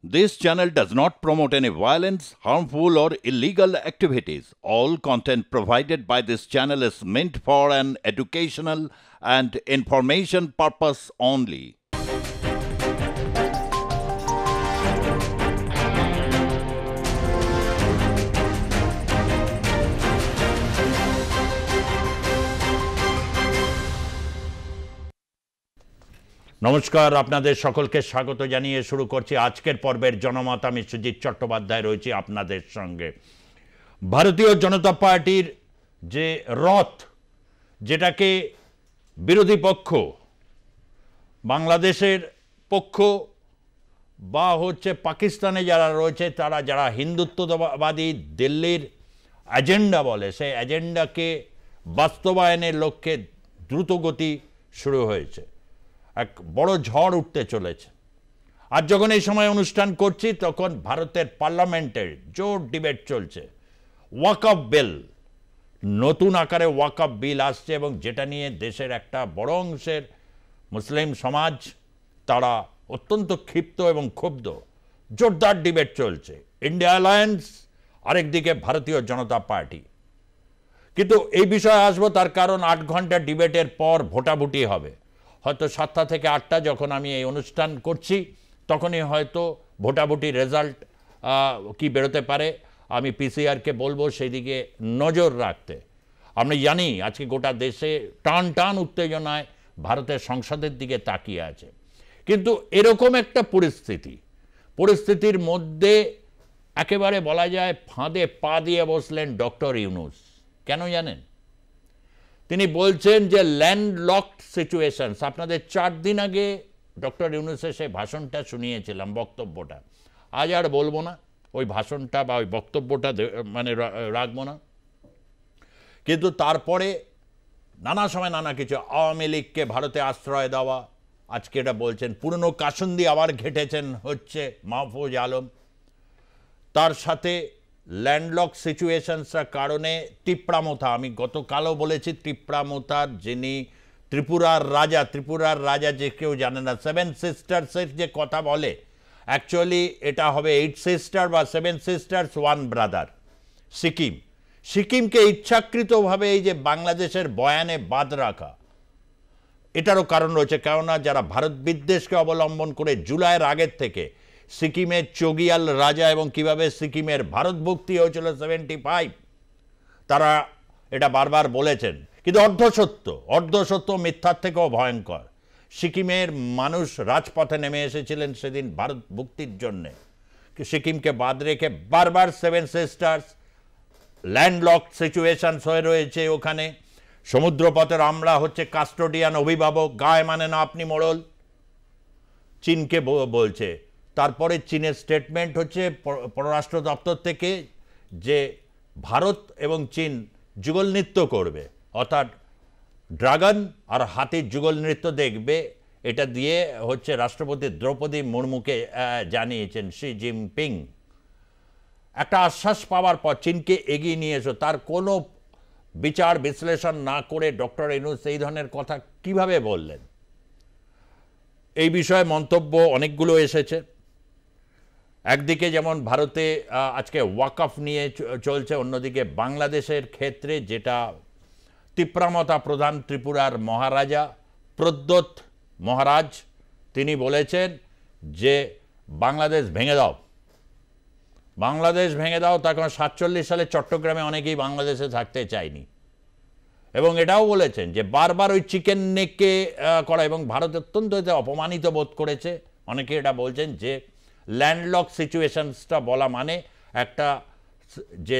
This channel does not promote any violence, harmful, or illegal activities. All content provided by this channel is meant for an educational and information purpose only. নমস্কার, আপনাদের সকলকে স্বাগত জানিয়ে শুরু করছি আজকের পর্বের জনমত। আমি সুজিত চট্টোপাধ্যায় রয়েছি আপনাদের সঙ্গে। ভারতীয় জনতা পার্টির যে রথ, যেটাকে বিরোধী পক্ষ, বাংলাদেশের পক্ষ বা হচ্ছে পাকিস্তানে যারা রয়েছে, তারা যারা হিন্দুত্ববাদী দিল্লির এজেন্ডা বলে, সেই এজেন্ডাকে বাস্তবায়নের লক্ষ্যে দ্রুতগতি শুরু হয়েছে। এক বড় ঝড় উঠতে চলেছে। আর যখন এই সময় অনুষ্ঠান করছি, তখন ভারতের পার্লামেন্টের জোর ডিবেট চলছে। ওয়াকফ বিল, নতুন আকারে ওয়াকফ বিল আসছে, এবং যেটা নিয়ে দেশের একটা বড় অংশের মুসলিম সমাজ তারা অত্যন্ত ক্ষিপ্ত এবং ক্ষুব্ধ। জোরদার ডিবেট চলছে। ইন্ডিয়া অ্যালায়েন্স, আরেকদিকে ভারতীয় জনতা পার্টি। কিন্তু এই বিষয়ে আসবো, তার কারণ 8 ঘন্টা ডিবেটের পর ভোটাভুটি হবে। হয়তো 7টা থেকে 8টা যখন আমি এই অনুষ্ঠান করছি, তখনই হয়তো ভোটাভুটি রেজাল্ট কি বেরোতে পারে। আমি পিসিআরকে বলবো সেই দিকে নজর রাখতে। আমরা জানি আজকে গোটা দেশে টান টান উত্তেজনায় ভারতের সংসদের দিকে তাকিয়ে আছে। কিন্তু এরকম একটা পরিস্থিতির মধ্যে একেবারে বলা যায় ফাঁদে পা দিয়ে বসলেন ডক্টর ইউনূস। কেন জানেন? তিনি বলছেন যে ল্যান্ডলকড সিচুয়েশনস। আপনাদের 4 দিন আগে ডক্টর ইউনূসের সেই ভাষণটা শুনিয়েছিলাম, বক্তব্যটা। আজ আর বলবো না, ওই ভাষণটা বা ওই বক্তব্যটা মানে রাখবো না। কিন্তু তারপরে নানা সময় নানা কিছু, আওয়ামী লীগকে ভারতে আশ্রয় দেওয়া, আজকে এটা বলছেন। পুরনো কাসুন্দি আবার ঘেটেছেন হচ্ছে মাহফুজ আলম। তার সাথে ল্যান্ডলক সিচুয়েশনসের কারণে টিপ্রামোথা, আমি গতকালও বলেছি, টিপ্রামোথার যিনি ত্রিপুরার রাজা যে কেউ জানে না, 7 সিস্টার্সের যে কথা বলে, অ্যাকচুয়ালি এটা হবে 8 সিস্টার বা 7 সিস্টার্স 1 ব্রাদার। সিকিমকে ইচ্ছাকৃতভাবে এই যে বাংলাদেশের বয়ানে বাদ রাখা, এটারও কারণ রয়েছে। কেননা যারা ভারত বিদ্বেষকে অবলম্বন করে জুলাইয়ের আগের থেকে সিকিমের চগিয়াল রাজা এবং কিভাবে সিকিমের ভারত ভক্তি হয়েছিল 75, তারা এটা বারবার বলেছেন। কিন্তু অর্ধসত্য মিথ্যার থেকেও ভয়ঙ্কর। সিকিমের মানুষ রাজপথে নেমে এসেছিলেন সেদিন ভারত ভক্তির জন্যে। সিকিমকে বাদ রেখে বারবার 7 সিস্টার্স ল্যান্ডলক সিচুয়েশনস হয়ে রয়েছে ওখানে। সমুদ্রপথের আমরা হচ্ছে কাস্টোডিয়ান, অভিভাবক, গায়ে মানে না আপনি মোড়ল, চীনকে বলছে। তারপরে চীনের স্টেটমেন্ট হচ্ছে পররাষ্ট্র দপ্তর থেকে যে ভারত এবং চীন যুগল নৃত্য করবে, অর্থাৎ ড্রাগন আর হাতির যুগল নৃত্য দেখবে। এটা দিয়ে হচ্ছে রাষ্ট্রপতি দ্রৌপদী মুর্মুকে জানিয়েছেন শি জিনপিং। একটা আশ্বাস পাওয়ার পর চীনকে এগিয়ে নিয়ে এসো, তার কোনো বিচার বিশ্লেষণ না করে ডক্টর ইউনূস এই ধরনের কথা কিভাবে বললেন? এই বিষয়ে মন্তব্য অনেকগুলো এসেছে। একদিকে যেমন ভারতে আজকে ওয়াকফ নিয়ে চলছে, অন্যদিকে বাংলাদেশের ক্ষেত্রে যেটা তীব্রমতা প্রধান ত্রিপুরার মহারাজা প্রদ্যোৎ মহারাজ, তিনি বলেছেন যে বাংলাদেশ ভেঙে দাও। তার কারণ 47 সালে চট্টগ্রামে অনেকেই বাংলাদেশে থাকতে চায়নি। এবং এটাও বলেছেন যে বারবার ওই চিকেন নেককে করা, এবং ভারত অত্যন্ত এতে অপমানিত বোধ করেছে। অনেকে এটা বলছেন যে ল্যান্ডলক সিচুয়েশনসটা বলা মানে একটা যে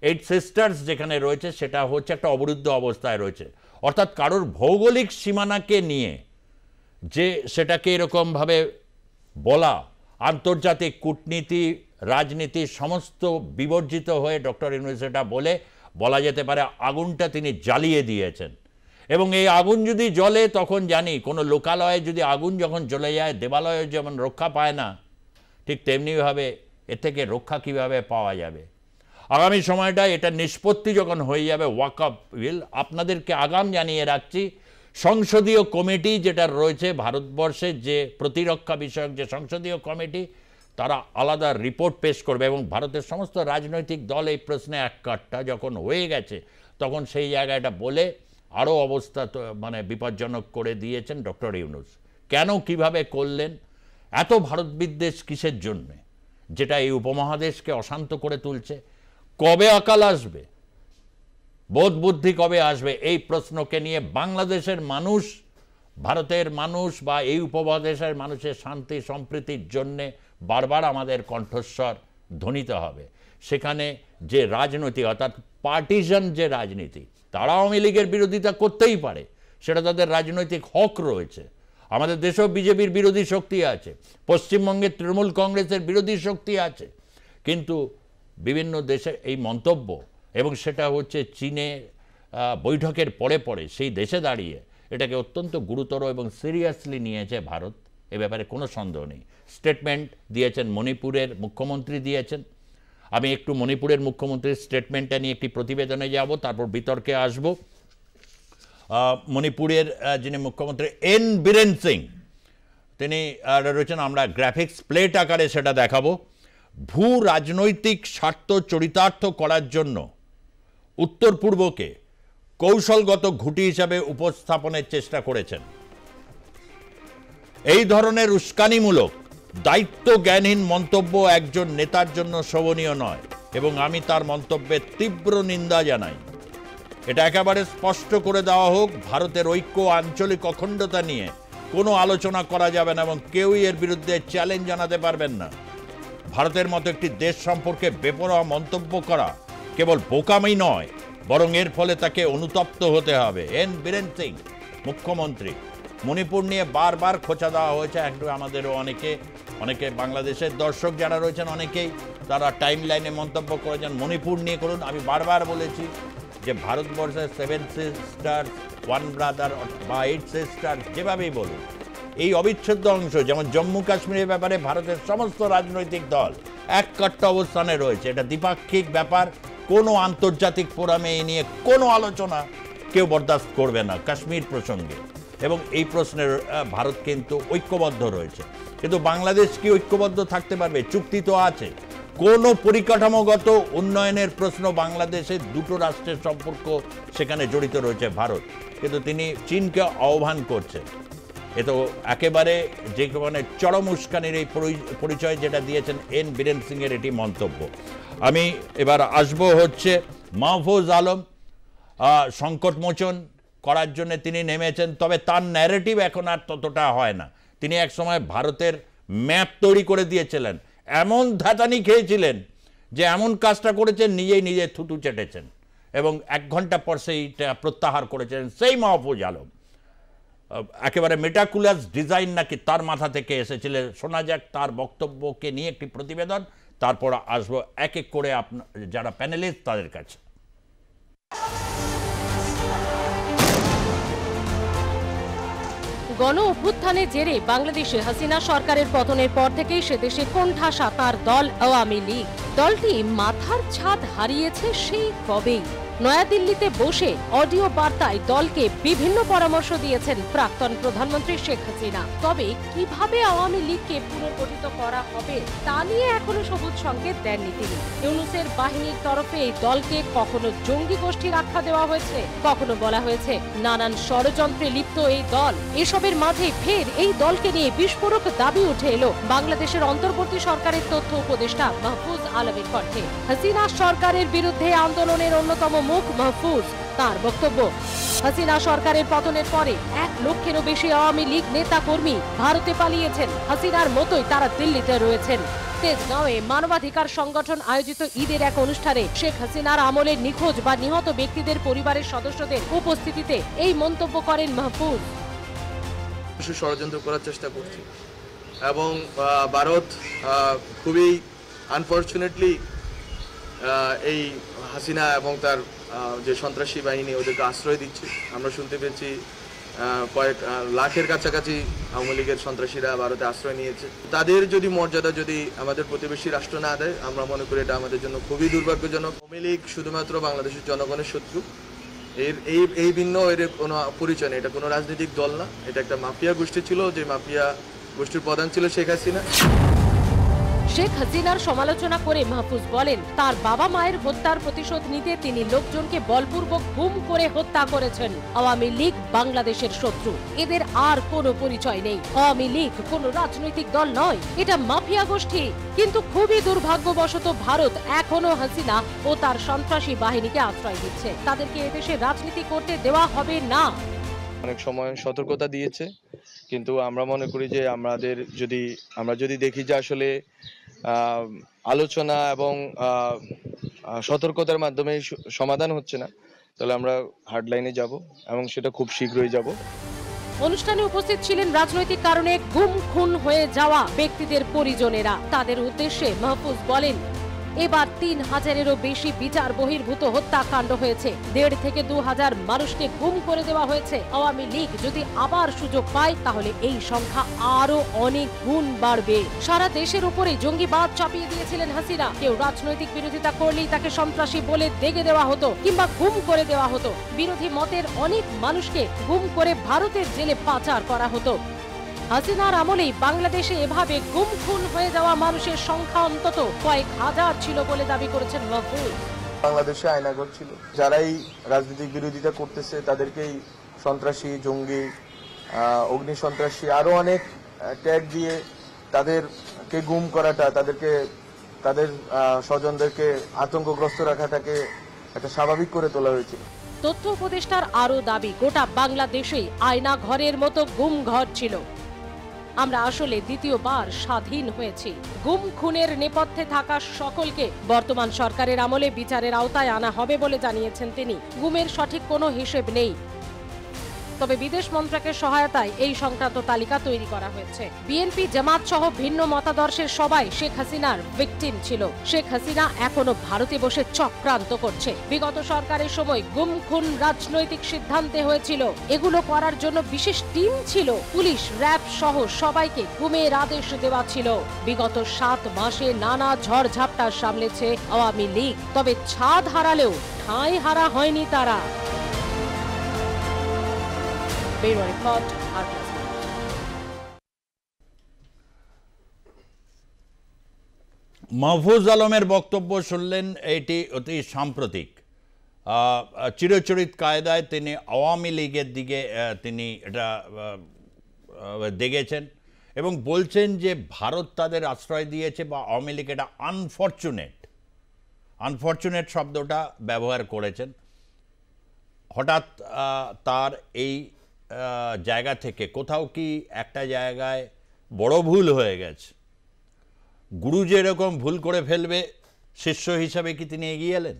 8 সিস্টার্স যেখানে রয়েছে সেটা হচ্ছে একটা অবরুদ্ধ অবস্থায় রয়েছে। অর্থাৎ কারোর ভৌগোলিক সীমানাকে নিয়ে যে সেটাকে এরকমভাবে বলা, আন্তর্জাতিক কূটনীতি, রাজনীতি সমস্ত বিবর্জিত হয়ে ডক্টর ইউনূস এটা বলা যেতে পারে আগুনটা তিনি জ্বালিয়ে দিয়েছেন। এবং এই আগুন যদি জ্বলে, তখন জানি কোনো লোকালয়ে যদি আগুন যখন জ্বলে যায়, দেবালয়ে যেমন রক্ষা পায় না, ঠিক তেমনিভাবে এ থেকে রক্ষা কিভাবে পাওয়া যাবে। আগামী সময়টা এটা নিষ্পত্তি যখন হয়ে যাবে ওয়াকফ বিল, আপনাদেরকে আগাম জানিয়ে রাখছি, সংসদীয় কমিটি যেটা রয়েছে ভারতবর্ষের, যে প্রতিরক্ষা বিষয়ক যে সংসদীয় কমিটি, তারা আলাদা রিপোর্ট পেশ করবে এবং ভারতের সমস্ত রাজনৈতিক দল এই প্রশ্নে এককাট্টা যখন হয়ে গেছে তখন সেই জায়গাটা বলে আরও অবস্থা মানে বিপজ্জনক করে দিয়েছেন ডক্টর ইউনূস। কেন কিভাবে করলেন, এত ভারত বিদ্বেষ কিসের জন্যে যেটা এই উপমহাদেশকে অশান্ত করে তুলছে? কবে আকাল আসবে, বোধ বুদ্ধি কবে আসবে, এই প্রশ্নকে নিয়ে বাংলাদেশের মানুষ, ভারতের মানুষ বা এই উপমহাদেশের মানুষের শান্তি সম্প্রীতির জন্যে বারবার আমাদের কণ্ঠস্বর ধ্বনিত হবে। সেখানে যে রাজনৈতিক অর্থাৎ পার্টিজান যে রাজনীতি, তারা আওয়ামী লীগের বিরোধিতা করতেই পারে, সেটা তাদের রাজনৈতিক হক রয়েছে। আমাদের দেশেও বিজেপির বিরোধী শক্তি আছে, পশ্চিমবঙ্গে তৃণমূল কংগ্রেসের বিরোধী শক্তি আছে, কিন্তু বিভিন্ন দেশে এই মন্তব্য এবং সেটা হচ্ছে চীনে বৈঠকের পরে পরে সেই দেশে দাঁড়িয়ে এটাকে অত্যন্ত গুরুতর এবং সিরিয়াসলি নিয়েছে ভারত, এ ব্যাপারে কোনো সন্দেহ নেই। স্টেটমেন্ট দিয়েছেন মণিপুরের মুখ্যমন্ত্রী দিয়েছেন। আমি একটু মণিপুরের মুখ্যমন্ত্রীর স্টেটমেন্টটা নিয়ে একটি প্রতিবেদনে যাব, তারপর বিতর্কে আসব। মণিপুরের যিনি মুখ্যমন্ত্রী এন বীরেন সিং, তিনি রয়েছেন, আমরা গ্রাফিক্স প্লেট আকারে সেটা দেখাবো। ভূ রাজনৈতিক স্বার্থ চরিতার্থ করার জন্য উত্তর পূর্বকে কৌশলগত ঘুঁটি হিসাবে উপস্থাপনের চেষ্টা করেছেন। এই ধরনের উস্কানিমূলক দায়িত্ব জ্ঞানহীন মন্তব্য একজন নেতার জন্য শোভনীয় নয় এবং আমি তার মন্তব্যের তীব্র নিন্দা জানাই। এটা একেবারে স্পষ্ট করে দেওয়া হোক, ভারতের ঐক্য আঞ্চলিক অখণ্ডতা নিয়ে কোনো আলোচনা করা যাবে না এবং কেউই এর বিরুদ্ধে চ্যালেঞ্জ জানাতে পারবেন না। ভারতের মতো একটি দেশ সম্পর্কে বেপরোয়া মন্তব্য করা কেবল বোকামি নয়, বরং এর ফলে তাকে অনুতপ্ত হতে হবে। এন বীরেন সিং মুখ্যমন্ত্রী। মণিপুর নিয়ে বারবার খোঁচা দেওয়া হয়েছে, একটু আমাদেরও অনেকে বাংলাদেশের দর্শক যারা রয়েছেন অনেকেই তারা টাইম লাইনে মন্তব্য করেছেন মণিপুর নিয়ে করুন। আমি বারবার বলেছি যে ভারতবর্ষের 7 সিস্টার্স 1 ব্রাদার বা 8 সিস্টার্স যেভাবেই বলুন, এই অবিচ্ছেদ্য অংশ যেমন জম্মু কাশ্মীরের ব্যাপারে ভারতের সমস্ত রাজনৈতিক দল এককাট্টা অবস্থানে রয়েছে। এটা দ্বিপাক্ষিক ব্যাপার, কোনো আন্তর্জাতিক ফোরামে এই নিয়ে কোনো আলোচনা কেউ বরদাস্ত করবে না কাশ্মীর প্রসঙ্গে, এবং এই প্রশ্নের ভারত কিন্তু ঐক্যবদ্ধ রয়েছে। কিন্তু বাংলাদেশ কি ঐক্যবদ্ধ থাকতে পারবে? চুক্তি তো আছে, কোনো পরিকাঠামোগত উন্নয়নের প্রশ্ন বাংলাদেশের দুটো রাষ্ট্রের সম্পর্ক সেখানে জড়িত রয়েছে ভারত, কিন্তু তিনি চীনকে আহ্বান করছেন। এ তো একেবারে যে মানে চরম উস্কানির এই পরিচয় যেটা দিয়েছেন এন বীরেন সিংয়ের এটি মন্তব্য। আমি এবার আসব হচ্ছে মাহফুজ আলম। সংকটমোচন করার জন্য তিনি নেমেছেন, তবে তার ন্যারেটিভ এখন আর ততটা হয় না। তিনি একসময় ভারতের ম্যাপ তৈরি করে দিয়েছিলেন, এমন ধাতানি খেয়েছিলেন যে এমন কাজটা করেছেন নিজে থুতু চেটেছেন এবং 1 ঘন্টা পর সেইটা প্রত্যাহার করেছেন সেই মাহফুজ আলম। একেবারে মেটাকুলাস ডিজাইন নাকি তার মাথা থেকে এসেছিল। শোনা যাক তার বক্তব্যকে নিয়ে একটি প্রতিবেদন, তারপর আসবো এক এক করে যারা প্যানেলিস্ট তাদের কাছে। গণ অভ্যুত্থানের জেরে বাংলাদেশে হাসিনা সরকারের পতনের পর থেকেই সে দেশে কোণঠাসা তার দল আওয়ামী লীগ। দলটি মাথার ছাদ হারিয়েছে সেই কবেই। নয়াদিল্লিতে বসে অডিও বার্তায় দলকে বিভিন্ন পরামর্শ দিয়েছেন প্রাক্তন প্রধানমন্ত্রী শেখ হাসিনা। তবে কিভাবে আওয়ামী লীগকে পুনর্গঠিত করা হবে তা নিয়ে এখনো সবুজ সংকেত দেননি তিনি। ইউনূসের বাহিনীর তরফে এই দলকে কখনো জঙ্গি গোষ্ঠীর আখ্যা দেওয়া হয়েছে, কখনো বলা হয়েছে নানান ষড়যন্ত্রে লিপ্ত এই দল। এসবের মাঝে ফের এই দলকে নিয়ে বিস্ফোরক দাবি উঠে এলো বাংলাদেশের অন্তর্বর্তী সরকারের তথ্য উপদেষ্টা মাহফুজ আলমের কণ্ঠে। হাসিনা সরকারের বিরুদ্ধে আন্দোলনের অন্যতম মুখ মাহফুজ। তার বক্তব্য, হাসিনা সরকারের পতনের পরে 1 লক্ষেরও বেশি আওয়ামী লীগ নেতা কর্মী ভারতে পালিয়েছেন। হাসিনার মতোই তারা দিল্লিতে রয়েছেন। তেজগাঁওয়ে মানবাধিকার সংগঠন আয়োজিত ঈদের এক অনুষ্ঠানে শেখ হাসিনার আমলে নিখোঁজ বা নিহত ব্যক্তিদের পরিবারের সদস্যদের উপস্থিতিতে এই মন্তব্য করেন মাহফুজ। ষড়যন্ত্র করার চেষ্টা করছে এবং ভারত খুবই আনফর্চুনেটলি এই হাসিনা এবং তার যে সন্ত্রাসী বাহিনী ওদেরকে আশ্রয় দিচ্ছে। আমরা শুনতে পেয়েছি কয়েক লাখের কাছাকাছি আওয়ামী লীগের সন্ত্রাসীরা ভারতে আশ্রয় নিয়েছে। তাদের যদি মর্যাদা যদি আমাদের প্রতিবেশী রাষ্ট্র না দেয়, আমরা মনে করি এটা আমাদের জন্য খুবই দুর্ভাগ্যজনক। আওয়ামী লীগ শুধুমাত্র বাংলাদেশের জনগণের শত্রু, এই ভিন্ন এর কোনো পরিচয় নেই। এটা কোনো রাজনৈতিক দল না, এটা একটা মাফিয়া গোষ্ঠী ছিল, যে মাফিয়া গোষ্ঠীর প্রধান ছিল শেখ হাসিনা। শেখ হাসিনার সমালোচনা করে মাহফুজ বলেন, তার বাবা মায়ের হত্যার প্রতিশোধ নিতে তিনি লোকজনকে বলপূর্বক গুম করে হত্যা করেছেন। আওয়ামী লীগ বাংলাদেশের শত্রু, এদের আর কোনো পরিচয় নেই। আওয়ামী লীগ কোনো রাজনৈতিক দল নয়, এটা মাফিয়া গোষ্ঠী। কিন্তু খুবই দুর্ভাগ্যবশত ভারত এখনো হাসিনা ও তার সন্ত্রাসী বাহিনীকে আশ্রয় দিচ্ছে। তাদেরকে এদেশে রাজনীতি করতে দেওয়া হবে না। অনেক সময় সতর্কতা দিয়েছে, কিন্তু আমরা মনে করি যে আমরা যদি দেখি যে আসলে আলোচনা এবং সতর্কতার মাধ্যমে সমাধান হচ্ছে না, তাহলে আমরা হার্ড লাইনে যাব এবং সেটা খুব শীঘ্রই যাব। অনুষ্ঠানে উপস্থিত ছিলেন রাজনৈতিক কারণে গুম খুন হয়ে যাওয়া ব্যক্তিদের পরিজনেরা। তাদের উদ্দেশ্যে মাহফুজ বলেন, এবার ৩,০০০-এরও বেশি বিচার বহির্ভূত হত্যাকাণ্ড হয়েছে। ১,৫০০ থেকে ২,০০০ মানুষকে গুম করে দেওয়া হয়েছে। আওয়ামী লীগ যদি আবার সুযোগ পায় তাহলে এই সংখ্যা আরো অনেক গুণ বাড়বে। সারা দেশের উপরে জঙ্গিবাদ চাপিয়ে দিয়েছিলেন হাসিনা। কেউ রাজনৈতিক বিরোধিতা করলেই তাকে সন্ত্রাসী বলে দেগে দেওয়া হতো কিংবা গুম করে দেওয়া হতো। বিরোধী মতের অনেক মানুষকে গুম করে ভারতের জেলে পাচার করা হতো। হাসিনার আমলেই বাংলাদেশে এভাবে গুম খুন হয়ে যাওয়া মানুষের সংখ্যা অন্তত কয়েক হাজার ছিল বলে দাবি করেছেন মাহফুজ। বাংলাদেশে আয়নাঘর ছিল, যারাই রাজনৈতিক বিরোধিতা করতেছে তাদেরকেই সন্ত্রাসী, জঙ্গি, অগ্নি সন্ত্রাসী আরো অনেক ট্যাগ দিয়ে তাদেরকে গুম করাটা, তাদের স্বজনদেরকে আতঙ্কগ্রস্ত রাখাটাকে একটা স্বাভাবিক করে তোলা হয়েছিল। তথ্য উপদেষ্টার আরো দাবি, গোটা বাংলাদেশেই আয়না ঘরের মতো গুম ঘর ছিল। আমরা আসলে দ্বিতীয়বার স্বাধীন হয়েছি। গুম খুনের নেপথ্যে থাকা সকলকে বর্তমান সরকারের আমলে বিচারের আওতায় আনা হবে বলে জানিয়েছেন তিনি। গুমের সঠিক কোনো হিসেব নেই, তবে বিদেশ মন্ত্রকের সহায়তায় এই সংক্রান্ত তালিকা তৈরি করা হয়েছে। বিএনপি, জামাত সহ ভিন্ন মতাদর্শের সবাই শেখ হাসিনার ভিকটিম ছিল। শেখ হাসিনা এখনো ভারতে বসে চক্রান্ত করছে। বিগত সরকারের সময় গুম খুন রাজনৈতিক সিদ্ধান্তে হয়েছিল। এগুলো করার জন্য বিশেষ টিম ছিল। পুলিশ, র্যাব সহ সবাইকে গুমের আদেশ দেওয়া ছিল। বিগত 7 মাসে নানা ঝড়ঝাপটা সামলেছে আওয়ামী লীগ, তবে ছাদ হারালেও ঠাঁই হারা হয়নি তারা। মাহফুজ আলমের বক্তব্য শুনলেন, এটি অতি সাম্প্রতিক। চিরচরিত কায়দায় তিনি আওয়ামী লীগের দিকে তিনি এটা দেখেছেন এবং বলছেন যে ভারত তাদের আশ্রয় দিয়েছে বা আওয়ামী লীগ এটা আনফরচুনেট শব্দটা ব্যবহার করেছেন। হঠাৎ তার এই জায়গা থেকে কোথাও কি একটা জায়গায় বড় ভুল হয়ে গেছে? গুরু যেরকম ভুল করে ফেলবে, শিষ্য হিসাবে কি তিনি এগিয়ে এলেন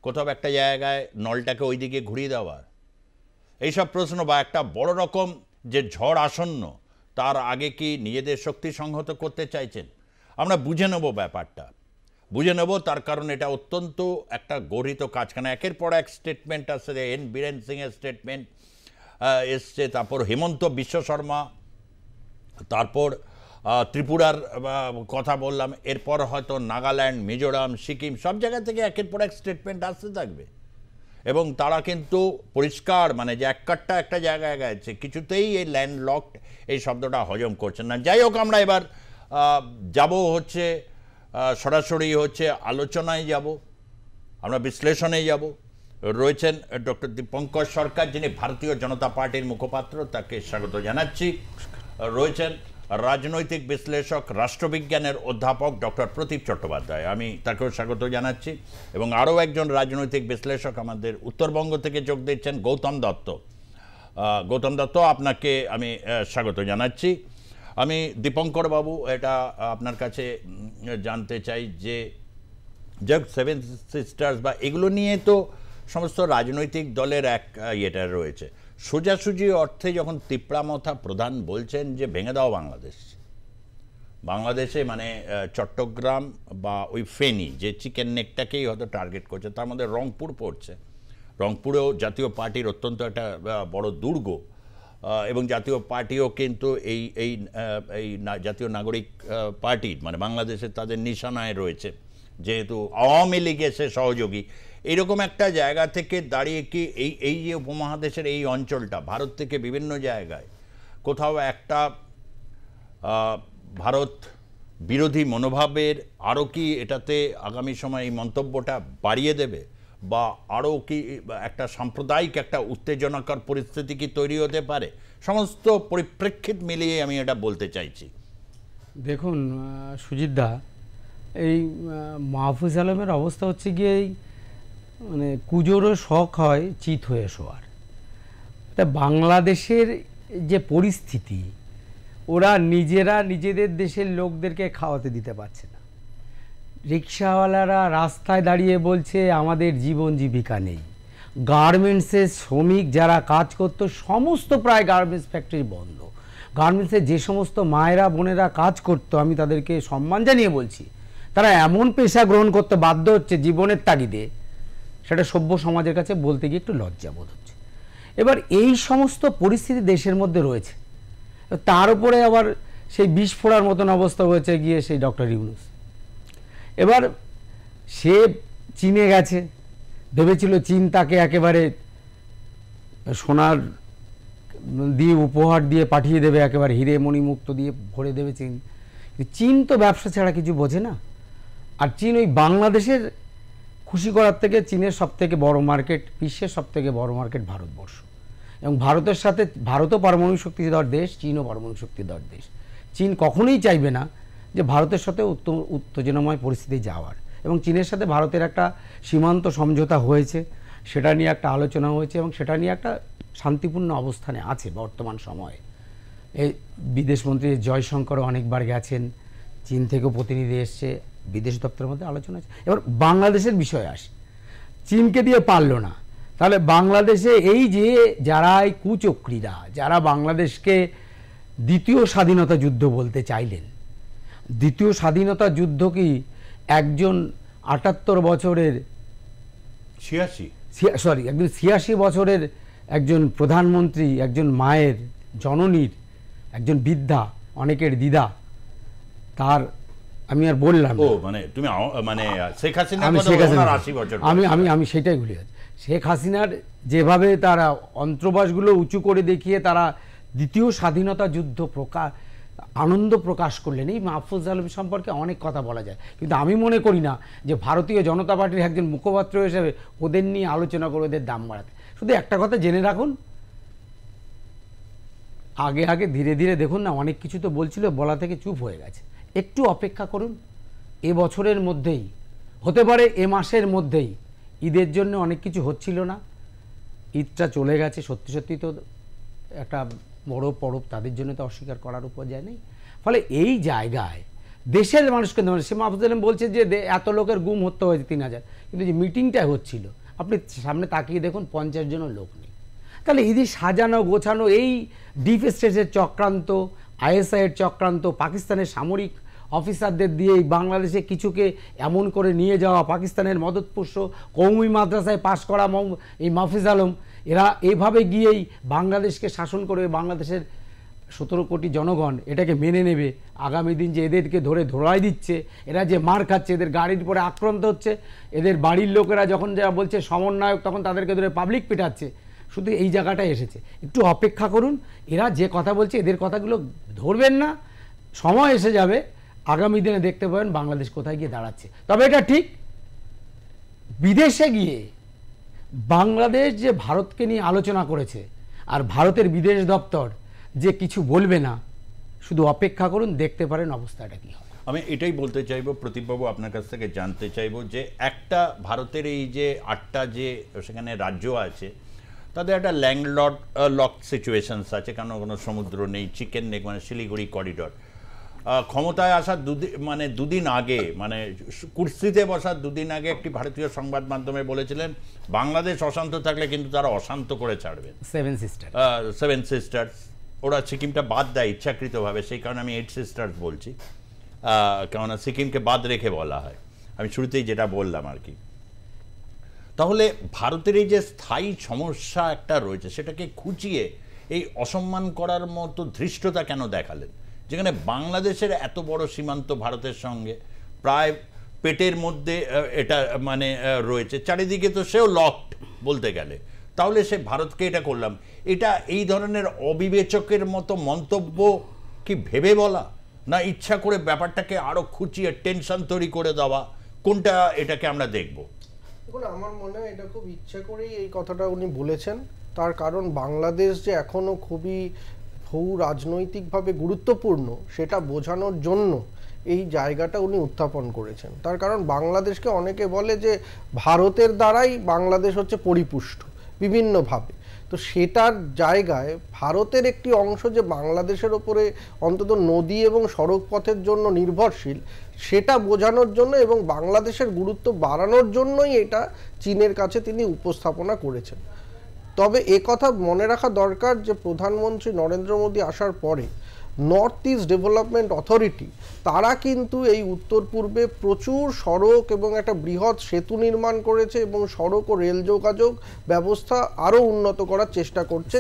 কোথাও একটা জায়গায় নলটাকে ওই দিকে ঘুরিয়ে দেওয়ার? এইসব প্রশ্ন বা একটা বড় রকম যে ঝড় আসন্ন তার আগে কি নিজেদের শক্তি সংহত করতে চাইছেন? আমরা বুঝে নেব ব্যাপারটা, বুঝে নেব। তার কারণ এটা অত্যন্ত একটা গঠিত কাজ। কেন একের পর এক স্টেটমেন্ট আসছে, এন বীরেন সিংয়ের স্টেটমেন্ট এসছে, তারপর হেমন্ত বিশ্ব শর্মা, তারপর ত্রিপুরার কথা বললাম, এরপর হয়তো নাগাল্যান্ড, মিজোরাম, সিকিম সব জায়গা থেকে একের পর এক স্টেটমেন্ট আসতে থাকবে এবং তারা কিন্তু পরিষ্কার মানে যে একটা জায়গায় গেছে, কিছুতেই এই ল্যান্ডলকড এই শব্দটা হজম করছেন না। যাই হোক, আমরা এবার যাব হচ্ছে সরাসরি হচ্ছে আলোচনায় যাব, আমরা বিশ্লেষণে যাব। রয়েছেন ডক্টর দীপঙ্কর সরকার, যিনি ভারতীয় জনতা পার্টির মুখপাত্র, তাকে স্বাগত জানাচ্ছি। রয়েছেন রাজনৈতিক বিশ্লেষক, রাষ্ট্রবিজ্ঞানের অধ্যাপক ডক্টর প্রদীপ চট্টোপাধ্যায়, আমি তাকেও স্বাগত জানাচ্ছি। এবং আরও একজন রাজনৈতিক বিশ্লেষক আমাদের উত্তরবঙ্গ থেকে যোগ দিচ্ছেন, গৌতম দত্ত। গৌতম দত্ত, আপনাকে আমি স্বাগত জানাচ্ছি। আমি দীপঙ্কর বাবু, এটা আপনার কাছে জানতে চাই যে সেভেন সিস্টার্স বা এগুলো নিয়ে তো সমস্ত রাজনৈতিক দলের এক ইয়েটা রয়েছে। সোজাসুজি অর্থে যখন তিপ্রামথা প্রধান বলছেন যে ভেঙে দাও বাংলাদেশে মানে চট্টগ্রাম বা ওই ফেনী যে চিকেন নেকটাকেই হয়তো টার্গেট করছে, তার মধ্যে রংপুর পড়ছে। রংপুরেও জাতীয় পার্টির অত্যন্ত একটা বড় দুর্গ এবং জাতীয় পার্টিও কিন্তু এই জাতীয় নাগরিক পার্টি মানে বাংলাদেশে তাদের নিশানায় রয়েছে, যেহেতু আওয়ামী লীগের সে সহযোগী। এইরকম একটা জায়গা থেকে দাঁড়িয়ে কি এই যে উপমহাদেশের এই অঞ্চলটা ভারত থেকে বিভিন্ন জায়গায় কোথাও একটা ভারত বিরোধী মনোভাবের আরও কি এটাতে আগামী সময় এই মন্তব্যটা বাড়িয়ে দেবে, বা আরও কি একটা সাম্প্রদায়িক একটা উত্তেজনাকর পরিস্থিতি কি তৈরি হতে পারে? সমস্ত পরিপ্রেক্ষিত মিলিয়ে আমি এটা বলতে চাইছি। দেখুন সুজিত দা, এই মাহফুজ আলমের অবস্থা হচ্ছে গিয়ে এই মানে কুজোরও শখ হয় চিত হয়ে শোয়ার। তা বাংলাদেশের যে পরিস্থিতি, ওরা নিজেরা নিজেদের দেশের লোকদেরকে খাওয়াতে দিতে পারছে না। রিক্সাওয়ালারা রাস্তায় দাঁড়িয়ে বলছে আমাদের জীবন জীবিকা নেই। গার্মেন্টসের শ্রমিক যারা কাজ করতো, সমস্ত প্রায় গার্মেন্টস ফ্যাক্টরি বন্ধ। গার্মেন্টসে যে সমস্ত মায়েরা বোনেরা কাজ করতো, আমি তাদেরকে সম্মান জানিয়ে বলছি, তারা এমন পেশা গ্রহণ করতে বাধ্য হচ্ছে জীবনের তাগিদে, সেটা সভ্য সমাজের কাছে বলতে গিয়ে একটু লজ্জা বোধ হচ্ছে। এবার এই সমস্ত পরিস্থিতি দেশের মধ্যে রয়েছে, তার উপরে আবার সেই বিষ ফোড়ার মতন অবস্থা হয়েছে গিয়ে সেই ডক্টর ইউনূস। এবার সে চীনে গেছে, ভেবেছিল চীন তাকে একেবারে সোনার দিয়ে উপহার দিয়ে পাঠিয়ে দেবে, একেবারে হিরে মণিমুক্ত দিয়ে ভরে দেবে চীন। চীন তো ব্যবসা ছাড়া কিছু বোঝে না। আর চীন ওই বাংলাদেশের খুশি করার থেকে চীনের সবথেকে বড় মার্কেট, বিশ্বের সবথেকে বড় মার্কেট ভারতবর্ষ, এবং ভারতের সাথে ভারতও পারমাণবিক শক্তিধর দেশ, চীনও পারমাণবিক শক্তিধর দেশ। চীন কখনোই চাইবে না যে ভারতের সাথে উত্তেজনাময় পরিস্থিতি যাওয়ার, এবং চীনের সাথে ভারতের একটা সীমান্ত সমঝোতা হয়েছে, সেটা নিয়ে একটা আলোচনা হয়েছে, এবং সেটা নিয়ে একটা শান্তিপূর্ণ অবস্থানে আছে বর্তমান সময়ে। এই বিদেশমন্ত্রী জয়শঙ্করও অনেকবার গেছেন, চীন থেকেও প্রতিনিধি এসছে, বিদেশ দপ্তরের মধ্যে আলোচনা আছে। এবার বাংলাদেশের বিষয়ে আসে, চীনকে দিয়ে পারল না, তাহলে বাংলাদেশে এই যে যারা এই কুচক্রীরা, যারা বাংলাদেশকে দ্বিতীয় স্বাধীনতা যুদ্ধ বলতে চাইলেন, দ্বিতীয় স্বাধীনতা যুদ্ধ কি একজন ৭৮ বছরের ৮৬ বছরের একজন প্রধানমন্ত্রী, একজন মায়ের জননীর, একজন বৃদ্ধা, অনেকের দিদা, তার আমি আর বললাম মানে তুমি মানে শেখ হাসিনা, আমি সেটাই ভুলে যাচ্ছি। শেখ হাসিনার যেভাবে তারা অন্ত্রবাসগুলো উঁচু করে দেখিয়ে তারা দ্বিতীয় স্বাধীনতা যুদ্ধ আনন্দ প্রকাশ করলেন, এই মাহফুজ আলম সম্পর্কে অনেক কথা বলা যায়, কিন্তু আমি মনে করি না যে ভারতীয় জনতা পার্টির একজন মুখপাত্র হিসেবে ওদের নিয়ে আলোচনা করে ওদের দাম বাড়াতে। শুধু একটা কথা জেনে রাখুন, আগে আগে ধীরে ধীরে দেখুন না, অনেক কিছু তো বলছিল, বলা থেকে চুপ হয়ে গেছে। একটু অপেক্ষা করুন, এ বছরের মধ্যেই হতে পারে, এ মাসের মধ্যেই। ঈদের জন্য অনেক কিছু হচ্ছিল না, ঈদটা চলে গেছে, সত্যি সত্যি তো একটা বড় পরব, তাদের জন্য তো অস্বীকার করার উপর যায় নেই। ফলে এই জায়গায় দেশের মানুষকে, সে মাহফুজ আলম বলছে যে এত লোকের গুম হত্যা হয়েছে ৩০০০, কিন্তু যে মিটিংটা হচ্ছিল আপনি সামনে তাকিয়ে দেখুন ৫০ জনও লোক নেই। তাহলে এই যে সাজানো গোছানো এই ডিপ স্টেটের চক্রান্ত, আইএসআইয়ের চক্রান্ত, পাকিস্তানের সামরিক অফিসারদের দিয়ে বাংলাদেশে কিছুকে এমন করে নিয়ে যাওয়া, পাকিস্তানের মদতপুষ্ট কওমি মাদ্রাসায় পাশ করা এই মাহফুজ আলম, এরা এইভাবে গিয়েই বাংলাদেশকে শাসন করে বাংলাদেশের ১৭ কোটি জনগণ এটাকে মেনে নেবে। আগামী দিন যে এদেরকে ধরে ধরাই দিচ্ছে, এরা যে মার খাচ্ছে, এদের গাড়ির পরে আক্রান্ত হচ্ছে, এদের বাড়ির লোকেরা যখন যারা বলছে সমন্বয়ক, তখন তাদেরকে ধরে পাবলিক পিটাচ্ছে। শুধু এই জায়গাটায় এসেছে, একটু অপেক্ষা করুন। এরা যে কথা বলছে এদের কথাগুলো ধরবেন না, সময় এসে যাবে, আগামী দিনে দেখতে পাবেন বাংলাদেশ কোথায় গিয়ে দাঁড়াচ্ছে। তবে এটা ঠিক, বিদেশে গিয়ে বাংলাদেশ যে ভারতকে নিয়ে আলোচনা করেছে, আর ভারতের বিদেশ দপ্তর যে কিছু বলবে না, শুধু অপেক্ষা করুন, দেখতে পারেন অবস্থাটা কি হয়। আমি এটাই বলতে চাইবো প্রদীপবাবু, আপনার কাছ থেকে জানতে চাইবো যে একটা ভারতের এই যে ৮টা যে সেখানে রাজ্য আছে, তাদের একটা ল্যান্ডলর্ড লক সিচুয়েশনস আছে, কারণ কোনো সমুদ্র নেই, চিকেন নেই, মানে শিলিগুড়ি করিডর। ক্ষমতায় আসার দুদিন আগে, মানে কুর্সিতে বসার দুদিন আগে একটি ভারতীয় সংবাদ মাধ্যমে বলেছিলেন বাংলাদেশ অশান্ত থাকলে কিন্তু তারা অশান্ত করে ছাড়বেন। সেভেন সিস্টার্স, ওরা সিকিমটা বাদ দেয় ইচ্ছাকৃতভাবে, সেই কারণে আমি 8 সিস্টার্স বলছি, কেননা সিকিমকে বাদ রেখে বলা হয়, আমি শুরুতেই যেটা বললাম আর কি। তাহলে ভারতের এই যে স্থায়ী সমস্যা একটা রয়েছে, সেটাকে খুঁচিয়ে এই অসম্মান করার মতো ধৃষ্টতা কেন দেখালেন, যেখানে বাংলাদেশের এত বড় সীমান্ত ভারতের সঙ্গে প্রায় পেটের মধ্যে এটা মানে রয়েছে, চারিদিকে তো সেও লকড বলতে গেলে, তাহলে সে ভারতকে এটা করলাম, এটা এই ধরনের অবিবেচকের মতো মন্তব্য কি ভেবে বলা, না ইচ্ছা করে ব্যাপারটাকে আরো খুঁচিয়ে টেনশন তৈরি করে দেওয়া, কোনটা এটাকে আমরা দেখব? দেখুন, আমার মনে হয় এটা খুব ইচ্ছা করেই এই কথাটা উনি বলেছেন। তার কারণ বাংলাদেশ যে এখনো খুবই ভূ রাজনৈতিকভাবে গুরুত্বপূর্ণ সেটা বোঝানোর জন্য এই জায়গাটা উনি উত্থাপন করেছেন। তার কারণ বাংলাদেশকে অনেকে বলে যে ভারতের দ্বারাই বাংলাদেশ হচ্ছে পরিপুষ্ট বিভিন্নভাবে, তো সেটার জায়গায় ভারতের একটি অংশ যে বাংলাদেশের ওপরে অন্তত নদী এবং সড়ক পথের জন্য নির্ভরশীল, সেটা বোঝানোর জন্য এবং বাংলাদেশের গুরুত্ব বাড়ানোর জন্যই এটা চীনের কাছে তিনি উপস্থাপনা করেছেন। তবে কথা মনে রাখা দরকার যে প্রধানমন্ত্রী নরেন্দ্র মোদী আসার পরে নর্থ ইস্ট ডেভেলপমেন্ট অথরিটি তারা কিন্তু এই উত্তর পূর্বে প্রচুর সড়ক এবং একটা বৃহৎ সেতু নির্মাণ করেছে এবং সড়ক ও রেল যোগাযোগ ব্যবস্থা আরও উন্নত করার চেষ্টা করছে,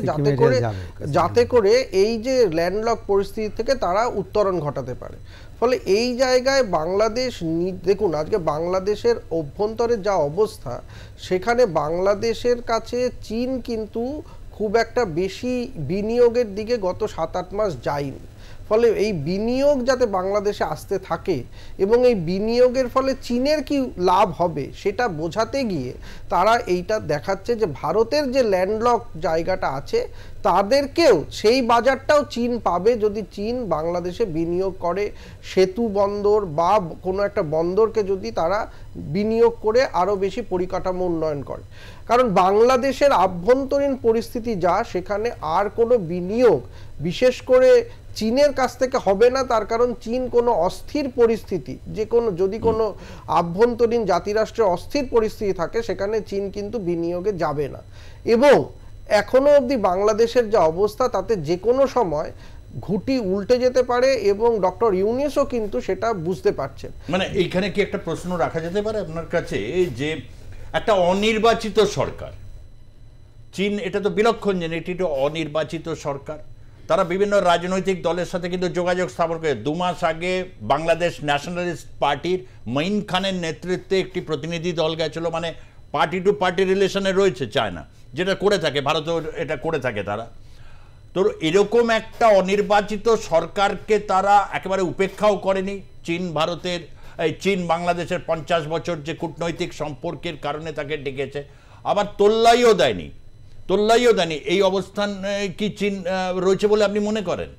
যাতে করে এই যে ল্যান্ডলক পরিস্থিতি থেকে তারা উত্তরণ ঘটাতে পারে। ফলে এই জায়গায় বাংলাদেশ, দেখুন আজকে বাংলাদেশের অভ্যন্তরে যা অবস্থা, সেখানে বাংলাদেশের কাছে চীন কিন্তু খুব একটা বেশি বিনিয়োগের দিকে গত 7-8 মাস যায়নি। ফলে এই বিনিয়োগ যাতে বাংলাদেশে আসতে থাকে এবং এই বিনিয়োগের ফলে চীনের কি লাভ হবে সেটা বোঝাতে গিয়ে তারা এইটা দেখাচ্ছে যে ভারতের যে ল্যান্ডলক জায়গাটা আছে তাদেরকেও সেই বাজারটাও চীন পাবে যদি চীন বাংলাদেশে বিনিয়োগ করে, সেতু বন্দর বা কোনো একটা বন্দরকে যদি তারা বিনিয়োগ করে আরও বেশি পরিকাঠামো উন্নয়ন করে। কারণ বাংলাদেশের আভ্যন্তরীণ পরিস্থিতি যা, সেখানে আর কোনো বিনিয়োগ বিশেষ করে চীনের কাছ থেকে হবে না। তার কারণ চীন কোনো অস্থির পরিস্থিতি, যে কোনো যদি কোনো আভ্যন্তরীণ জাতিরাষ্ট্রের অস্থির পরিস্থিতি থাকে সেখানে চীন কিন্তু বিনিয়োগে যাবে না। এবং এখনো অবধি বাংলাদেশের যে অবস্থা তাতে যে কোনো সময় ঘুটি উল্টে যেতে পারে এবং ডক্টর ইউনূসও কিন্তু সেটা বুঝতে পারছেন। মানে এইখানে কি একটা প্রশ্ন রাখা যেতে পারে আপনার কাছে যে একটা অনির্বাচিত সরকার, চীন এটা তো বিলক্ষণ যে এটি তো অনির্বাচিত সরকার, তারা বিভিন্ন রাজনৈতিক দলের সাথে কিন্তু যোগাযোগ স্থাপন করে। 2 মাস আগে বাংলাদেশ ন্যাশনালিস্ট পার্টির মঈন খানের নেতৃত্বে একটি প্রতিনিধি দল গেছিল, মানে পার্টি টু পার্টি রিলেশনে রয়েছে চায়না, যেটা করে থাকে ভারতও এটা করে থাকে তারা। তো এরকম একটা অনির্বাচিত সরকারকে তারা একেবারে উপেক্ষাও করেনি। চীন বাংলাদেশের 50 বছর যে কূটনৈতিক সম্পর্কের কারণে তাকে ডেকেছে, আবার তোল্লাইও দেয়নি। এই অবস্থান কি চীন রয়েছে বলে আপনি মনে করেন?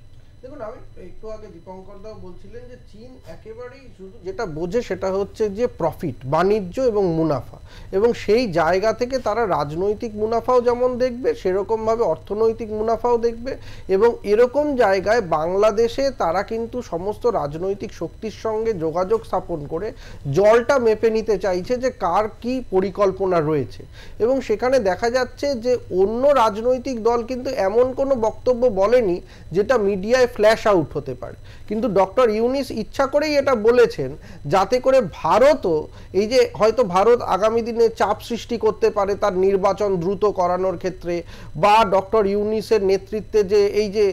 দেখুন, আমি একটু আগে দীপঙ্কর দাও বলছিলেন যে চীন একেবারেই শুধু যেটা বোঝে সেটা হচ্ছে যে প্রফিট, বাণিজ্য এবং মুনাফা, এবং সেই জায়গা থেকে তারা রাজনৈতিক মুনাফাও যেমন দেখবে সেরকমভাবে অর্থনৈতিক মুনাফাও দেখবে। এবং এরকম জায়গায় বাংলাদেশে তারা কিন্তু সমস্ত রাজনৈতিক শক্তির সঙ্গে যোগাযোগ স্থাপন করে জলটা মেপে নিতে চাইছে যে কার কি পরিকল্পনা রয়েছে। এবং সেখানে দেখা যাচ্ছে যে অন্য রাজনৈতিক দল কিন্তু এমন কোনো বক্তব্য বলেনি যেটা মিডিয়ায় ফ্ল্যাশ আউট হতে পারে, কিন্তু ডক্টর ইউনূস ইচ্ছা করেই এটা বলেছেন যাতে করে ভারতও এই যে হয়তো ভারত আগামী দিনে চাপ সৃষ্টি করতে পারে তার নির্বাচন দ্রুত করানোর ক্ষেত্রে, বা ডক্টর ইউনূসের নেতৃত্বে যে এই যে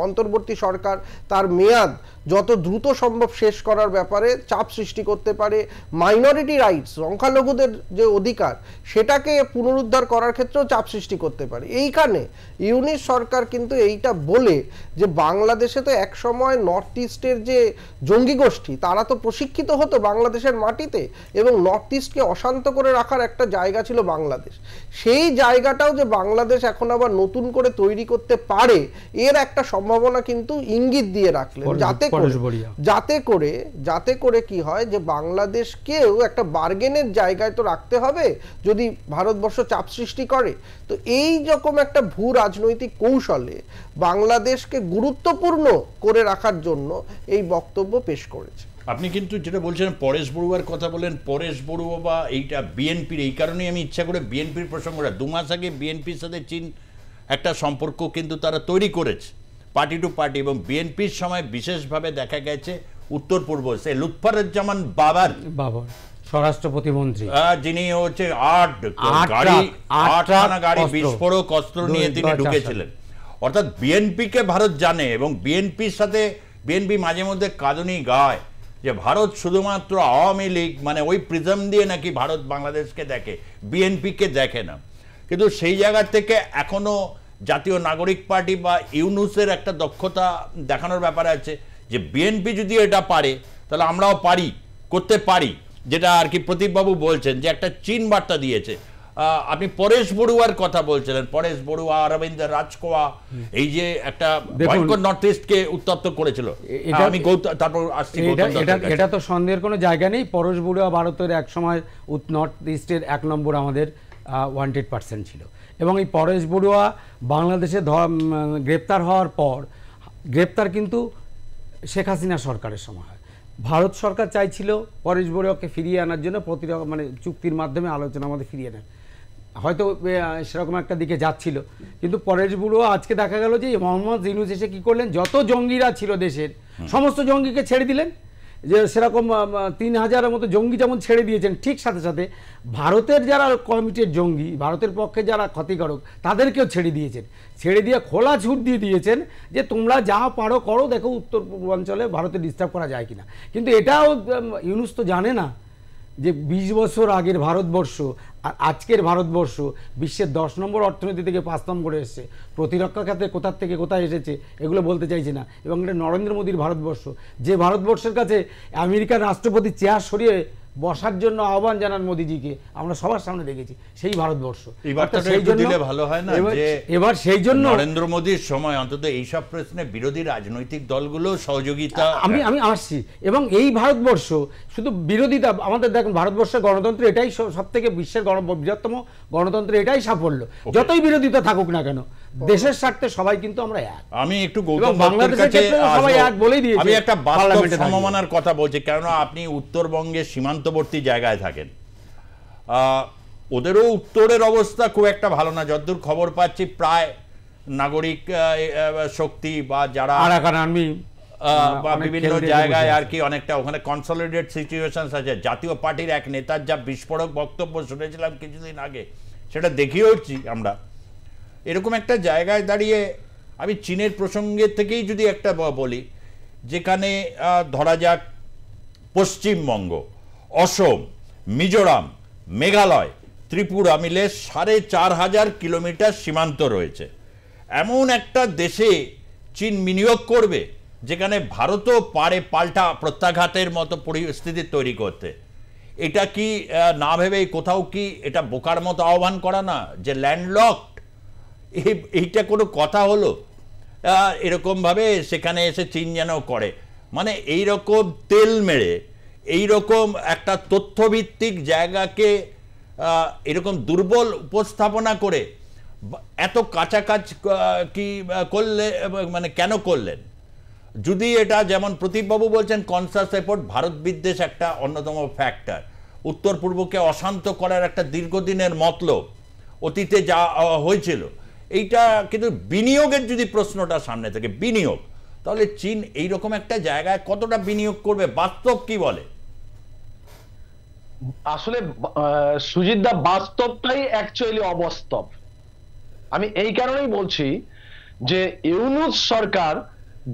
অন্তর্বর্তী সরকার তার মেয়াদ যত দ্রুত সম্ভব শেষ করার ব্যাপারে চাপ সৃষ্টি করতে পারে, মাইনরিটি রাইটস, সংখ্যালঘুদের যে অধিকার সেটাকে পুনরুদ্ধার করার ক্ষেত্রেও চাপ সৃষ্টি করতে পারে। এইখানে ইউনূস সরকার কিন্তু এইটা বলে যে বাংলাদেশে তো এক সময় নর্থ ইস্টের যে জঙ্গি গোষ্ঠী তারা তো প্রশিক্ষিত হতো বাংলাদেশের মাটিতে, এবং নর্থ ইস্টকে অশান্ত করে রাখার একটা জায়গা ছিল বাংলাদেশ, সেই জায়গাটাও যে বাংলাদেশ এখন আবার নতুন করে তৈরি করতে পারে এর একটা সম্ভাবনা কিন্তু ইঙ্গিত দিয়ে রাখলেন, যাতে করে কি হয় যে বাংলাদেশকেও একটা বার্গেনের জায়গায় তো রাখতে হবে যদি ভারতবর্ষ চাপ সৃষ্টি করে। তো এই রকম একটা ভূ রাজনৈতিক কৌশলে বাংলাদেশকে গুরুত্বপূর্ণ করে রাখার জন্য এই বক্তব্য পেশ করেছে। আপনি কিন্তু যেটা বলছেন পরেশ বড়ুয়ার কথা বলেন, পরেশ বড়ুয়া বা এইটা বিএনপির, এই কারণেই আমি ইচ্ছা করে বিএনপির প্রসঙ্গটা, 2 মাস আগে বিএনপির সাথে চীন একটা সম্পর্ক কিন্তু তারা তৈরি করেছে পার্টি টু পার্টি, এবং বিএনপির সময় বিশেষভাবে দেখা গেছে উত্তর পূর্ব সে লুৎফারুজ্জামান বাবর স্বরাষ্ট্র প্রতিমন্ত্রী, যিনি হচ্ছে 8 গাড়ি বিস্ফোরক অস্ত্র নিয়ে তিনি ঢুকেছিলেন। অর্থাৎ বিএনপিকে ভারত জানে, এবং বিএনপির সাথে বিএনপি মাঝে মধ্যে কাঁদুনি গায় যে ভারত শুধুমাত্র আওয়ামী লীগ মানে ওই প্রিজম দিয়ে নাকি ভারত বাংলাদেশকে দেখে, বিএনপিকে দেখে না। কিন্তু সেই জায়গা থেকে এখনো জাতীয় নাগরিক পার্টি বা ইউনূসের একটা দক্ষতা দেখানোর ব্যাপার আছে যে বিএনপি যদি এটা পারে তাহলে আমরাও পারি, করতে পারি, যেটা আর কি প্রদীপবাবু বলছেন যে একটা চীন বার্তা দিয়েছে। আপনি পরেশ বড়ুয়ার কথা বলছিলেন, পরেশ বড়ুয়া, অরবিন্দ রাজকোয়া, এই যে একটা ভয়ঙ্কর নর্থ ইস্টকে উত্তপ্ত করেছিল। আমি তারপর আসছি, এটা তো সন্দেহের কোনো জায়গা নেই। পরেশ বড়ুয়া ভারতের এক সময় নর্থ ইস্টের 1 নম্বর আমাদের ওয়ান্টেড পার্সন ছিল, এবং এই পরেশ বড়ুয়া বাংলাদেশে গ্রেপ্তার হওয়ার পর, গ্রেপ্তার কিন্তু শেখ হাসিনা সরকারের সময় হয়। ভারত সরকার চাইছিল পরেশ বড়ুয়াকে ফিরিয়ে আনার জন্য, মানে চুক্তির মাধ্যমে আলোচনার মধ্যে ফিরিয়ে নেন, হয়তো সেরকম একটা দিকে যাচ্ছিল। কিন্তু পরেশ বড়ুয়া আজকে দেখা গেল যে মোহাম্মদ ইউনূস এসে কী করলেন, যত জঙ্গিরা ছিল দেশের সমস্ত জঙ্গিকে ছেড়ে দিলেন। যে সেরকম 3000-এর মতো জঙ্গি যেমন ছেড়ে দিয়েছেন, ঠিক সাথে সাথে ভারতের যারা কমিটেড জঙ্গি, ভারতের পক্ষে যারা ক্ষতিকারক, তাদেরকেও ছেড়ে দিয়েছেন। ছেড়ে দিয়ে খোলা ছুট দিয়ে দিয়েছেন যে তোমরা যা পারো করো, দেখো উত্তর পূর্বাঞ্চলে ভারতে ডিস্টার্ব করা যায় কিনা। কিন্তু এটাও ইউনূস তো জানে না যে 20 বছর আগের ভারতবর্ষ আর আজকের ভারতবর্ষ বিশ্বের 10 নম্বর অর্থনীতি থেকে 5 নম্বরে এসেছে। প্রতিরক্ষা খাতে কোথার থেকে কোথায় এসেছে এগুলো বলতে চাইছে না। এবং এটা নরেন্দ্র মোদীর ভারতবর্ষ, যে ভারতবর্ষের কাছে আমেরিকার রাষ্ট্রপতি চেয়ার সরিয়ে বসার জন্য আহ্বান জানান মোদিজিকে, আমরা সবার সামনে দেখেছি, সেই ভারতবর্ষ। ভালো হয় না যে এবার সেই জন্য নরেন্দ্র মোদীর সময় অন্তত এইসব প্রশ্নে বিরোধী রাজনৈতিক দলগুলো সহযোগিতা, আমি আসছি। এবং এই ভারতবর্ষ শুধু বিরোধিতা, আমাদের দেখুন ভারতবর্ষের গণতন্ত্র এটাই সব থেকে বিশ্বের বৃহত্তম গণতন্ত্র, এটাই সাফল্য। যতই বিরোধিতা থাকুক না কেন, দেশের স্বার্থে সবাই কিন্তু আমরা এক। আমি একটু বাংলাদেশের ক্ষেত্রে সবাই এক বলেই দিয়েছি। আমি একটা বাস্তব সমমানার কথা বলছি, কেননা আপনি উত্তরবঙ্গের সীমান্তবর্তী জায়গায় থাকেন, ওদেরও উত্তরের অবস্থা খুব একটা ভালো না। যতদূর খবর পাচ্ছি প্রায় নাগরিক শক্তি বা যারা আর্মি বা বিভিন্ন জায়গায় আর কি অনেকটা ওখানে কনসলিডেট সিচুয়েশন আছে। জাতীয় পার্টির এক নেতার যা বিস্ফোরক বক্তব্য শুনেছিলাম কিছুদিন আগে, সেটা দেখিয়েওছি আমরা। এরকম একটা জায়গায় দাঁড়িয়ে আমি চীনের প্রসঙ্গের থেকেই যদি একটা বলি, যেখানে ধরা যাক পশ্চিমবঙ্গ, অসম, মিজোরাম, মেঘালয়, ত্রিপুরা মিলে 4500 কিলোমিটার সীমান্ত রয়েছে। এমন একটা দেশে চীন বিনিয়োগ করবে যেখানে ভারতও পারে পাল্টা প্রত্যাঘাতের মতো পরিস্থিতি তৈরি করতে। এটা কি না ভেবে কোথাও কি এটা বোকার মতো আহ্বান করা না যে ল্যান্ডলকড, এইটা কোনো কথা হলো? এরকমভাবে সেখানে এসে চীন যেন করে, মানে এইরকম তেল মেরে এইরকম একটা তথ্যভিত্তিক জায়গাকে এরকম দুর্বল উপস্থাপনা করে এত কাছাকাছি কি করলে, মানে কেন করলেন? যদি এটা যেমন প্রদীপবাবু বলছেন কনসাস এফোর্ট, ভারত বিদ্বেষ একটা অন্যতম ফ্যাক্টর, উত্তর পূর্বকে অশান্ত করার একটা দীর্ঘদিনের মতলব অতীতে যা হয়েছিল, এইটা কিন্তু বিনিয়োগের যদি প্রশ্নটা সামনে থেকে বিনিয়োগ, তাহলে চীন এইরকম একটা জায়গায় কতটা বিনিয়োগ করবে? বাস্তব কি বলে? আসলে সুজিতদা, বাস্তবটাই অ্যাকচুয়ালি অবাস্তব। আমি এই কারণেই বলছি যে ইউনূস সরকার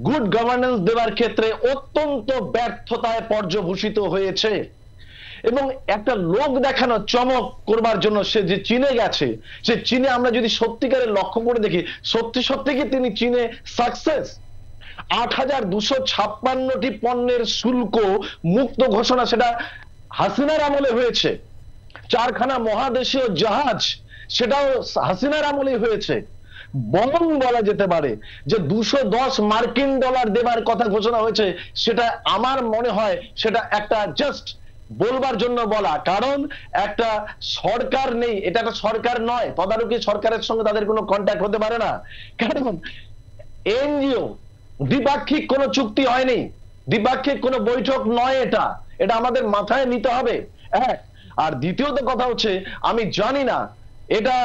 গুড গভর্নেন্স দেওয়ার ক্ষেত্রে অত্যন্ত ব্যর্থতায় পর্যবসিত হয়েছে, এবং একটা লোক দেখানো চমক করবার জন্য সে যে চীনে গেছে, সে চীনে আমরা যদি সত্যিকারের লক্ষ্য করে দেখি, সত্যি সত্যি কি তিনি চীনে সাকসেস? 8256টি পণ্যের শুল্ক মুক্ত ঘোষণা, সেটা হাসিনার আমলে হয়েছে। 4খানা মহাদেশীয় জাহাজ, সেটাও হাসিনার আমলে হয়েছে। বরং বলা যেতে পারে যে $210 মার্কিন দেবার কথা ঘোষণা হয়েছে, সেটা আমার মনে হয় সেটা একটা জাস্ট বলবার জন্য বলা, কারণ একটা সরকার নেই, এটা একটা সরকার নয়, তদারকি সরকারের সঙ্গে তাদের কোনো কন্ট্যাক্ট হতে পারে না, কারণ এনজিও, দ্বিপাক্ষিক কোনো চুক্তি হয়নি, দ্বিপাক্ষিক কোনো বৈঠক নয়, এটা আমাদের মাথায় নিতে হবে। এক, আর দ্বিতীয়ত কথা হচ্ছে, আমি জানি না এটা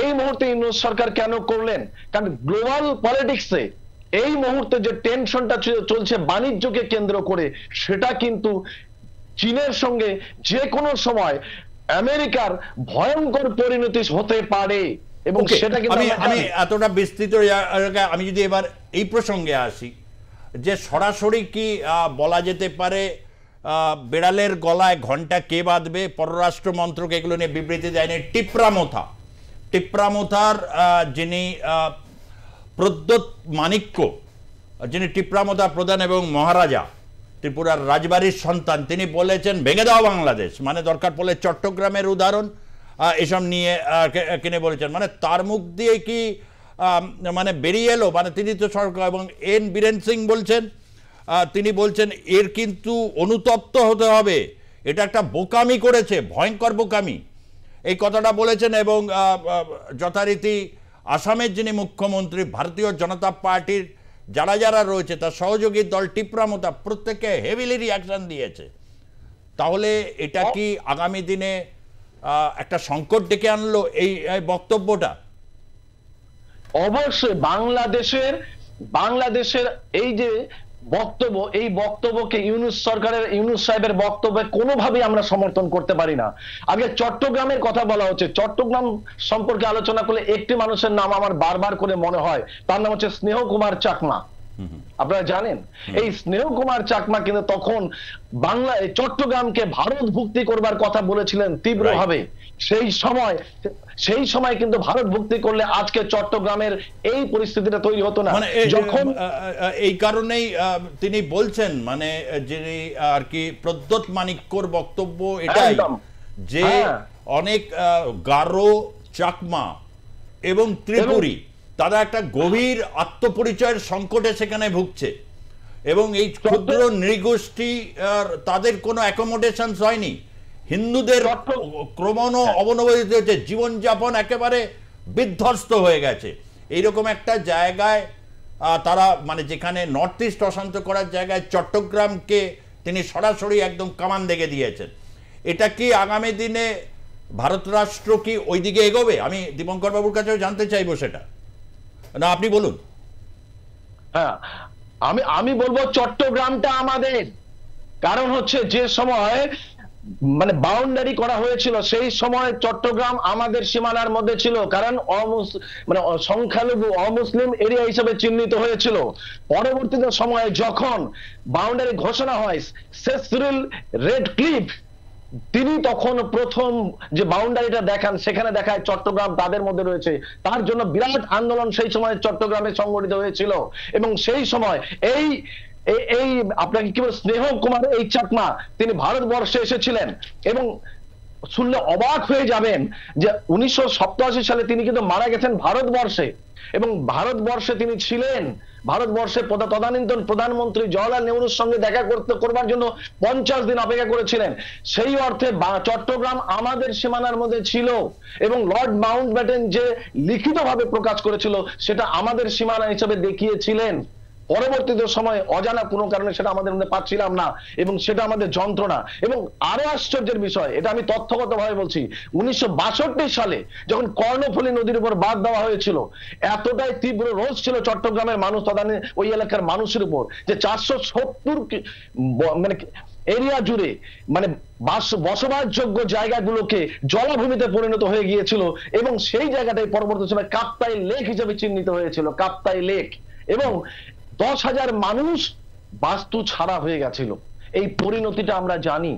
এই মুহূর্তে ইউনূস সরকার কেন করলেন, কারণ গ্লোবাল পলিটিক্সে এই মুহূর্তে যে টেনশনটা চলছে বাণিজ্যকে কেন্দ্র করে, সেটা কিন্তু চীনের সঙ্গে যে কোনো সময় আমেরিকার ভয়ঙ্কর পরিণতি হতে পারে, এবং সেটা কিন্তু আমি এতটা বিস্তৃত, আমি যদি এবার এই প্রসঙ্গে আসি, যে সরাসরি কি বলা যেতে পারে বেড়ালের গলায় ঘন্টা কে বাঁধবে? পররাষ্ট্র মন্ত্রক এগুলো নিয়ে বিবৃতি দেয়নি। টিপ্রামোথার যিনি প্রদ্যোৎ মাণিক্য, যিনি টিপ্রামোদা প্রধান এবং মহারাজা ত্রিপুরার রাজবাড়ির সন্তান, তিনি বলেছেন ভেঙে দাও বাংলাদেশ, মানে দরকার পড়লে চট্টগ্রামের উদাহরণ এসব নিয়ে কিনে বলেছেন। মানে তার মুখ দিয়ে কি মানে বেরিয়ে এলো, মানে তিনি তো সরকার, এবং এন বীরেন সিং বলছেন, তিনি বলছেন এর কিন্তু অনুতপ্ত হতে হবে, এটা একটা বোকামি করেছে, ভয়ঙ্কর বোকামি, এই কথাটা বলেছেন। এবং যথারীতি আসামের যিনি মুখ্যমন্ত্রী, ভারতীয় জনতা পার্টির যারা যারা রয়েছে তার সহযোগী দল টিপ্রামোদা, প্রত্যেকে হেভিলি রিয়াকশন দিয়েছে। তাহলে এটা কি আগামী দিনে একটা সংকট ডেকে আনলো এই বক্তব্যটা? অবশ্যই বাংলাদেশের এই যে বক্তব্য, এই বক্তব্যকে ইউনূস সাহেবের বক্তব্যে কোনোভাবেই আমরা সমর্থন করতে পারি না। আগে চট্টগ্রামের কথা বলা হচ্ছে, চট্টগ্রাম সম্পর্কে আলোচনা করলে একটি মানুষের নাম আমার বারবার করে মনে হয়, তার নাম হচ্ছে স্নেহ কুমার চাকমা। আপনারা জানেন এই স্নেহ কুমার চাকমা কিন্তু তখন চট্টগ্রামকে ভারত ভুক্তি করবার কথা বলেছিলেন তীব্রভাবে। সেই সময় কিন্তু ভারত ভুক্তি করলে আজকে চট্টগ্রামের এই পরিস্থিতিটা তৈরি হতো না। মানে যখন এই কারণেই তিনি বলছেন, মানে যিনি আর কি প্রদ্যোৎ মানিক্যর বক্তব্য এটাই যে অনেক গারো, চাকমা এবং ত্রিপুরী তারা একটা গভীর আত্মপরিচয়ের সংকটে সেখানে ভুগছে, এবং এই ক্ষুদ্র নৃগোষ্ঠী তাদের কোনো অ্যাকোমোডেশনস হয়নি, হিন্দুদের ক্রমণ অবনমিত হয়েছে, জীবনযাপন একেবারে বিধ্বস্ত হয়ে গেছে। এইরকম একটা জায়গায় তারা, মানে যেখানে নর্থ ইস্ট অশান্ত করার জায়গায় চট্টগ্রামকে তিনি সরাসরি একদম কামান দেখে দিয়েছেন। এটা কি আগামী দিনে ভারত রাষ্ট্র কি ওই দিকে এগোবে? আমি দীপঙ্কর বাবুর কাছেও জানতে চাইবো সেটা, না আপনি বলুন। হ্যাঁ, আমি বলবো চট্টগ্রামটা আমাদের, কারণ হচ্ছে যে সময় মানে বাউন্ডারি করা হয়েছিল সেই সময় চট্টগ্রাম আমাদের সীমানার মধ্যে ছিল, কারণ মানে সংখ্যালঘু অমুসলিম এরিয়া হিসেবে চিহ্নিত হয়েছিল। পরবর্তীতে সময়ে যখন বাউন্ডারি ঘোষণা হয়, সেসরিল রেডক্লিফ তিনি তখন প্রথম যে বাউন্ডারিটা দেখান, সেখানে দেখায় চট্টগ্রাম তাদের মধ্যে রয়েছে। তার জন্য বিরাট আন্দোলন সেই সময় চট্টগ্রামে সংগঠিত হয়েছিল, এবং সেই সময় এই আপনাকে কি বলে স্নেহ কুমার এই চাকমা তিনি ভারতবর্ষে এসেছিলেন, এবং শুনলে অবাক হয়ে যাবেন যে 1987 সালে তিনি কিন্তু মারা গেছেন ভারতবর্ষে, এবং ভারতবর্ষে তিনি ছিলেন, ভারতবর্ষে তদানীন্তন প্রধানমন্ত্রী জওহরলাল নেহরুর সঙ্গে দেখা করবার জন্য 50 দিন অপেক্ষা করেছিলেন। সেই অর্থে চট্টগ্রাম আমাদের সীমানার মধ্যে ছিল, এবং লর্ড মাউন্টব্যাটেন যে লিখিতভাবে প্রকাশ করেছিল সেটা আমাদের সীমানা হিসেবে দেখিয়েছিলেন। পরবর্তীতে সময় অজানা কোনো কারণে সেটা আমাদের মধ্যে পাচ্ছিলাম না, এবং সেটা আমাদের যন্ত্রণা। এবং আরো আশ্চর্যের বিষয়, এটা আমি তথ্যগতভাবে বলছি, 1962 সালে যখন কর্ণফুলী নদীর উপর বাঁধ দেওয়া হয়েছিল, এতটাই তীব্র রোষ ছিল চট্টগ্রামের মানুষ তদানীন্তন ওই এলাকার মানুষের উপর, যে 470 মানে এরিয়া জুড়ে মানে বসবাসযোগ্য জায়গাগুলোকে জলাভূমিতে পরিণত হয়ে গিয়েছিল, এবং সেই জায়গাটাই পরবর্তী সময় কাপ্তাই লেক হিসেবে চিহ্নিত হয়েছিল, কাপ্তাই লেক, এবং 10,000 মানুষ বাস্তু ছাড়া হয়ে গেছিল। এই পরিণতিটা আমরা জানি।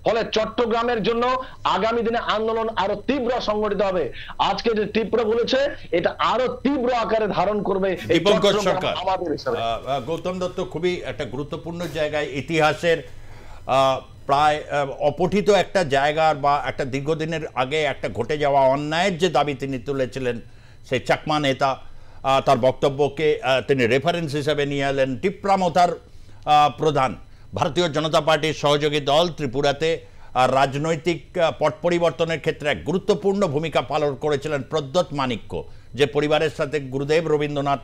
ফলে চট্টগ্রামের জন্য আগামী দিনে আন্দোলন আরো তীব্র সংগঠিত হবে। আজকে যে তীব্র বলেছে, এটা আরো তীব্র আকারে ধারণ করবে। গৌতম দত্ত, খুবই একটা গুরুত্বপূর্ণ জায়গায়, ইতিহাসের প্রায় অপঠিত একটা জায়গার বা একটা দীর্ঘদিনের আগে একটা ঘটে যাওয়া অন্যায়ের যে দাবি তিনি তুলেছিলেন, সেই চাকমা নেতা তার বক্তব্যকে তিনি রেফারেন্স হিসেবে নিয়ে এলেন। টিপ্রামোদার প্রধান, ভারতীয় জনতা পার্টির সহযোগী দল, ত্রিপুরাতে রাজনৈতিক পট পরিবর্তনের ক্ষেত্রে এক গুরুত্বপূর্ণ ভূমিকা পালন করেছিলেন প্রদ্যোৎ মানিক্য, যে পরিবারের সাথে গুরুদেব রবীন্দ্রনাথ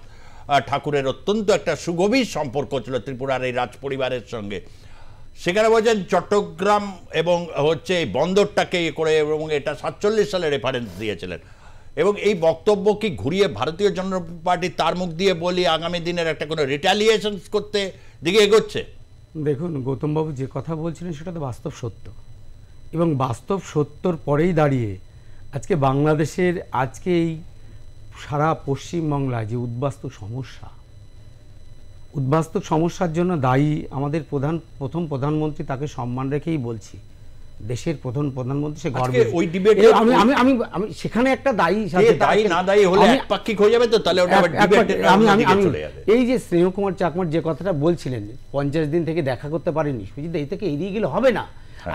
ঠাকুরের অত্যন্ত একটা সুগভীর সম্পর্ক ছিল ত্রিপুরার এই রাজ পরিবারের সঙ্গে। সেখানে বলছেন চট্টগ্রাম এবং হচ্ছে এই বন্দরটাকে করে, এবং এটা 47 সালে রেফারেন্স দিয়েছিলেন। এবং এই বক্তব্য কি ঘুরিয়ে ভারতীয় জনতা পার্টি তার মুখ দিয়ে বলি আগামী দিনের একটা কোনো রিটালিয়েশন করতে দিকে এগোচ্ছে? দেখুন গৌতমবাবু যে কথা বলছিলেন সেটা তো বাস্তব সত্য, এবং বাস্তব সত্যর পরেই দাঁড়িয়ে আজকে বাংলাদেশের আজকে এই সারা পশ্চিমবাংলায় যে উদ্বাস্তু সমস্যার জন্য দায়ী আমাদের প্রধানমন্ত্রী, তাকে সম্মান রেখেই বলছি, দেশের প্রধানমন্ত্রী, সে আজকে গর্বে। ওই ডিবেট আমি আমি আমি আমি সেখানে একটা দায়ী দায়ী না দায়ী হলে একপাক্ষিক হয়ে যাবে তো, তাহলে ওটা আবার ডিবেটের দিকে চলে যাবে। এই যে স্নেহ কুমার চাকমার যে কথাটা বলছিলেন 50 দিন থেকে দেখা করতে পারেনি, সুজিত এই থেকে এড়িয়ে গেলে হবে না।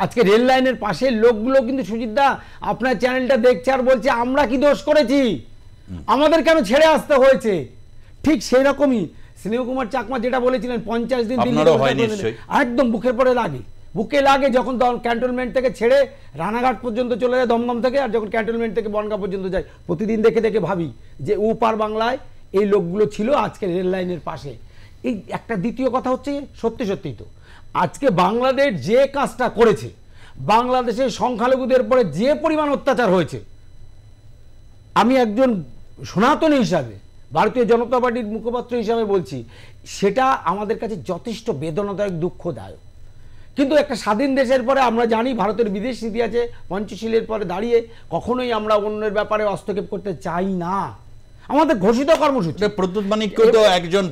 আজকে রেল লাইনের পাশের লোকগুলো কিন্তু সুজিত দা আপনার চ্যানেলটা দেখছে আর বলছে আমরা কি দোষ করেছি, আমাদের কেন ছেড়ে আসতে হয়েছে। ঠিক সেই রকমই স্নেহ কুমার চাকমা যেটা বলেছিলেন 50 দিন একদম বুকের পরে লাগে, বুকে লাগে যখন ক্যান্টনমেন্ট থেকে ছেড়ে রানাঘাট পর্যন্ত চলে যায় দমদম থেকে, আর যখন ক্যান্টনমেন্ট থেকে বনগাঁ পর্যন্ত যায়, প্রতিদিন দেখে দেখে ভাবি যে উপার বাংলায় এই লোকগুলো ছিল আজকে রেল লাইনের পাশে। এই একটা দ্বিতীয় কথা হচ্ছে সত্যি সত্যি তো আজকে বাংলাদেশ যে কাজটা করেছে, বাংলাদেশের সংখ্যালঘুদের পরে যে পরিমাণ অত্যাচার হয়েছে, আমি একজন সনাতনী হিসাবে ভারতীয় জনতা পার্টির মুখপাত্র হিসাবে বলছি, সেটা আমাদের কাছে যথেষ্ট বেদনাদায়ক, দুঃখদায়ক। কিন্তু একটা স্বাধীন দেশের পরে আমরা জানি ভারতের বিদেশ নীতি আছে, পঞ্চশীলের পরে দাঁড়িয়ে কখনোই আমরা অন্যের ব্যাপারে হস্তক্ষেপ করতে চাই না। আমাদের ঘোষিত কর্মসূচি প্রদ্যুৎ মানিক্য তো একজন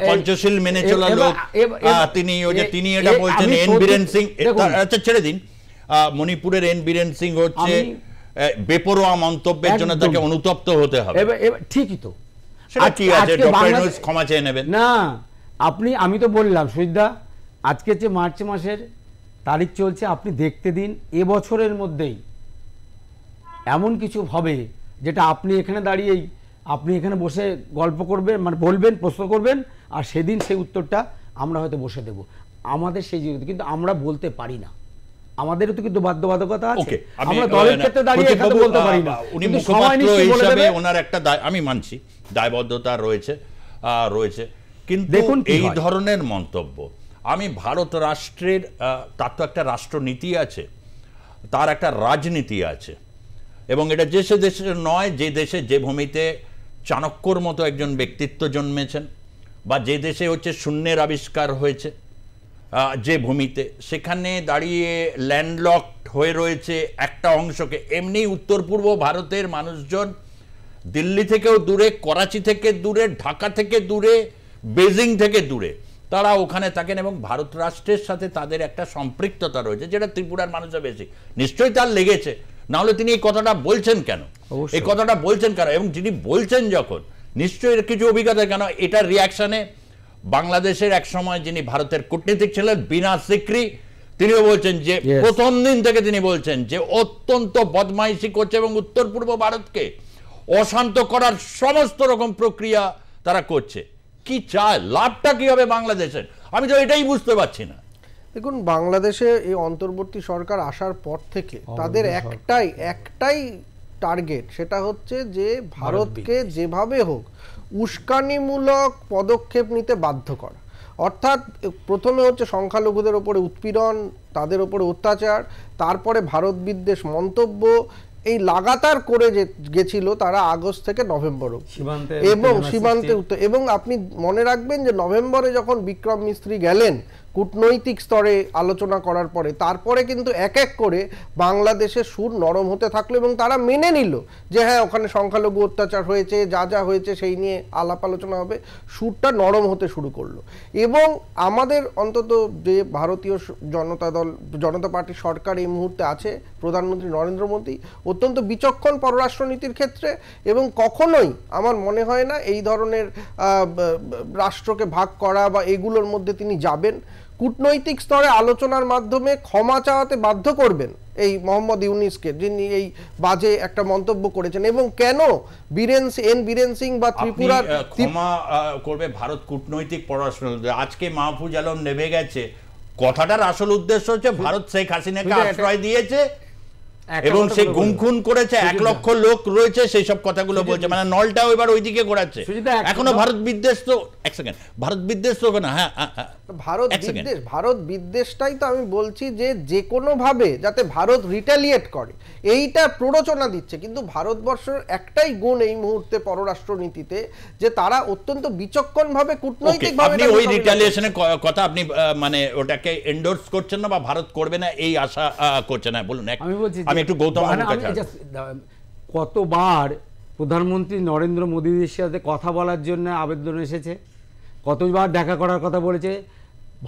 পঞ্চশীল মেনে চলা লোক, তিনি এটা বলছেন। এন বীরেন সিং, আচ্ছা ছেড়ে দিন, মণিপুরের এন বীরেন সিং হচ্ছে বেপরোয়া মন্তব্যের জন্য তাকে অনুতপ্ত হতে হবে। ঠিকই তো, সেটা কি আছে, ডক্টর ইউনূস ক্ষমা চেয়ে নেবেন না। আমি তো বললাম সুজিতদা, আজকে যে মার্চ মাসের তারিখ চলছে, আপনি দেখতে দিন এবছরের মধ্যেই এমন কিছু হবে যেটা আপনি এখানে দাঁড়িয়েই আপনি এখানে বসে গল্প করবেন, মানে বলবেন, প্রশ্ন করবেন, আর সেদিন সেই উত্তরটা আমরা হয়তো বসে দেব। আমাদের সেই জিনিস কিন্তু আমরা বলতে পারি না, আমাদেরও তো কিন্তু বাধ্যবাধকতা আছে। আমরা দলের ক্ষেত্রে দাঁড়িয়ে কথা বলতে পারি না। উনি মুখপাত্র হিসেবে ওনার একটা আমি মানছি দায়বদ্ধতা রয়েছে, কিন্তু এই ধরনের মন্তব্য, আমি ভারত রাষ্ট্রের, তার তো একটা রাষ্ট্রনীতি আছে, তার একটা রাজনীতি আছে, এবং এটা যে সে দেশে নয় যে দেশে, যে ভূমিতে চাণক্যর মতো একজন ব্যক্তিত্ব জন্মেছেন, বা যে দেশে হচ্ছে শূন্যের আবিষ্কার হয়েছে, যে ভূমিতে সেখানে দাঁড়িয়ে ল্যান্ডলকড হয়ে রয়েছে একটা অংশকে। এমনি উত্তর পূর্ব ভারতের মানুষজন দিল্লি থেকেও দূরে, করাচি থেকে দূরে, ঢাকা থেকে দূরে, বেজিং থেকে দূরে, তারা ওখানে থাকেন, এবং ভারত রাষ্ট্রের সাথে তাদের একটা সম্পৃক্ততা রয়েছে, যেটা ত্রিপুরার মানুষের বেশি। নিশ্চয়ই তার লেগেছে, না হলে তিনি এই কথাটা বলছেন কেন, এই কথাটা বলছেন কেন, এবং যিনি বলছেন যখন নিশ্চয়ই কিছু অভিজ্ঞতা, কেন এটার রিয়াকশনে বাংলাদেশের এক সময় যিনি ভারতের কূটনীতিক ছিলেন বিনা সিকরি, তিনিও বলছেন যে প্রথম দিন থেকে তিনি বলছেন যে অত্যন্ত বদমাইশি করছে এবং উত্তর পূর্ব ভারতকে অশান্ত করার সমস্ত রকম প্রক্রিয়া তারা করছে। কি চায়, লাভটা কি হবে বাংলাদেশের, আমি তো এটাই বুঝতে পারছি না। দেখুন, বাংলাদেশে এই অন্তর্বর্তী সরকার আসার পর থেকে তাদের একটাই টার্গেট, সেটা হচ্ছে যে ভারতকে যেভাবে হোক উস্কানিমূলক পদক্ষেপ নিতে বাধ্য করা। অর্থাৎ প্রথমে হচ্ছে সংখ্যালঘুদের ওপরে উৎপীড়ন, তাদের ওপরে অত্যাচার, তারপরে ভারত বিদ্বেষ মন্তব্য, এই লাগাতার করে গেছিল তারা আগস্ট থেকে নভেম্বর এবং সীমান্তে উত্তর। এবং আপনি মনে রাখবেন যে নভেম্বরে যখন বিক্রম মিস্ত্রি গেলেন কূটনৈতিক স্তরে আলোচনা করার পরে, তারপরে কিন্তু এক এক করে বাংলাদেশের সুর নরম হতে থাকলো এবং তারা মেনে নিল যে হ্যাঁ ওখানে সংখ্যালঘু অত্যাচার হয়েছে, যা যা হয়েছে সেই নিয়ে আলাপ আলোচনা হবে, সুরটা নরম হতে শুরু করলো। এবং আমাদের অন্তত যে ভারতীয় জনতা পার্টি সরকার এই মুহূর্তে আছে, প্রধানমন্ত্রী নরেন্দ্র মোদী অত্যন্ত বিচক্ষণ পররাষ্ট্রনীতির ক্ষেত্রে, এবং কখনোই আমার মনে হয় না এই ধরনের রাষ্ট্রকে ভাগ করা বা এগুলোর মধ্যে তিনি যাবেন। কূটনৈতিক স্তরে আলোচনার মাধ্যমে ক্ষমা চাওয়াতে বাধ্য করবেন এই মোহাম্মদ ইউনূসকে, যিনি এই বাজে একটা মন্তব্য করেছেন। এবং কেন এন বীরেন সিং বা ত্রিপুরার ক্ষমা করবে ভারত কূটনৈতিক পররাষ্ট্র, আজকে মাহফুজ আলম নেমে গেছে, কথাটার আসল উদ্দেশ্য হচ্ছে ভারত শেখ হাসিনাকে আশ্রয় দিয়েছে এবং সে গুমখুন করেছে, 1 লক্ষ লোক রয়েছে, সেই সব কথাগুলো বলছে, মানে নলটাও এবার ওইদিকে ঘোরাচ্ছে। এখনো ভারত বিদ্বেষ তো, এক সেকেন্ড, ভারত বিদ্বেষ তো না, হ্যাঁ ভারত বিদ্বেষটাই তো আমি বলছি যে কোনো ভাবে যাতে ভারত রিটালিয়েট করে এইটা প্ররোচনা দিচ্ছে। কিন্তু ভারতবর্ষের একটাই গুণ এই মুহূর্তে পররাষ্ট্র নীতিতে, যে তারা অত্যন্ত বিচক্ষণ ভাবে কূটনৈতিক ভাবে, আপনি ওই রিটালিয়েশনের কথা আপনি মানে ওটাকে এন্ডোর্স করছেন না বা ভারত করবে না এই আশা করছেন না, বলুন। আমি একটু গৌতম, কতবার প্রধানমন্ত্রী নরেন্দ্র মোদীর সাথে কথা বলার জন্য আবেদন এসেছে, কতবার দেখা করার কথা বলেছে,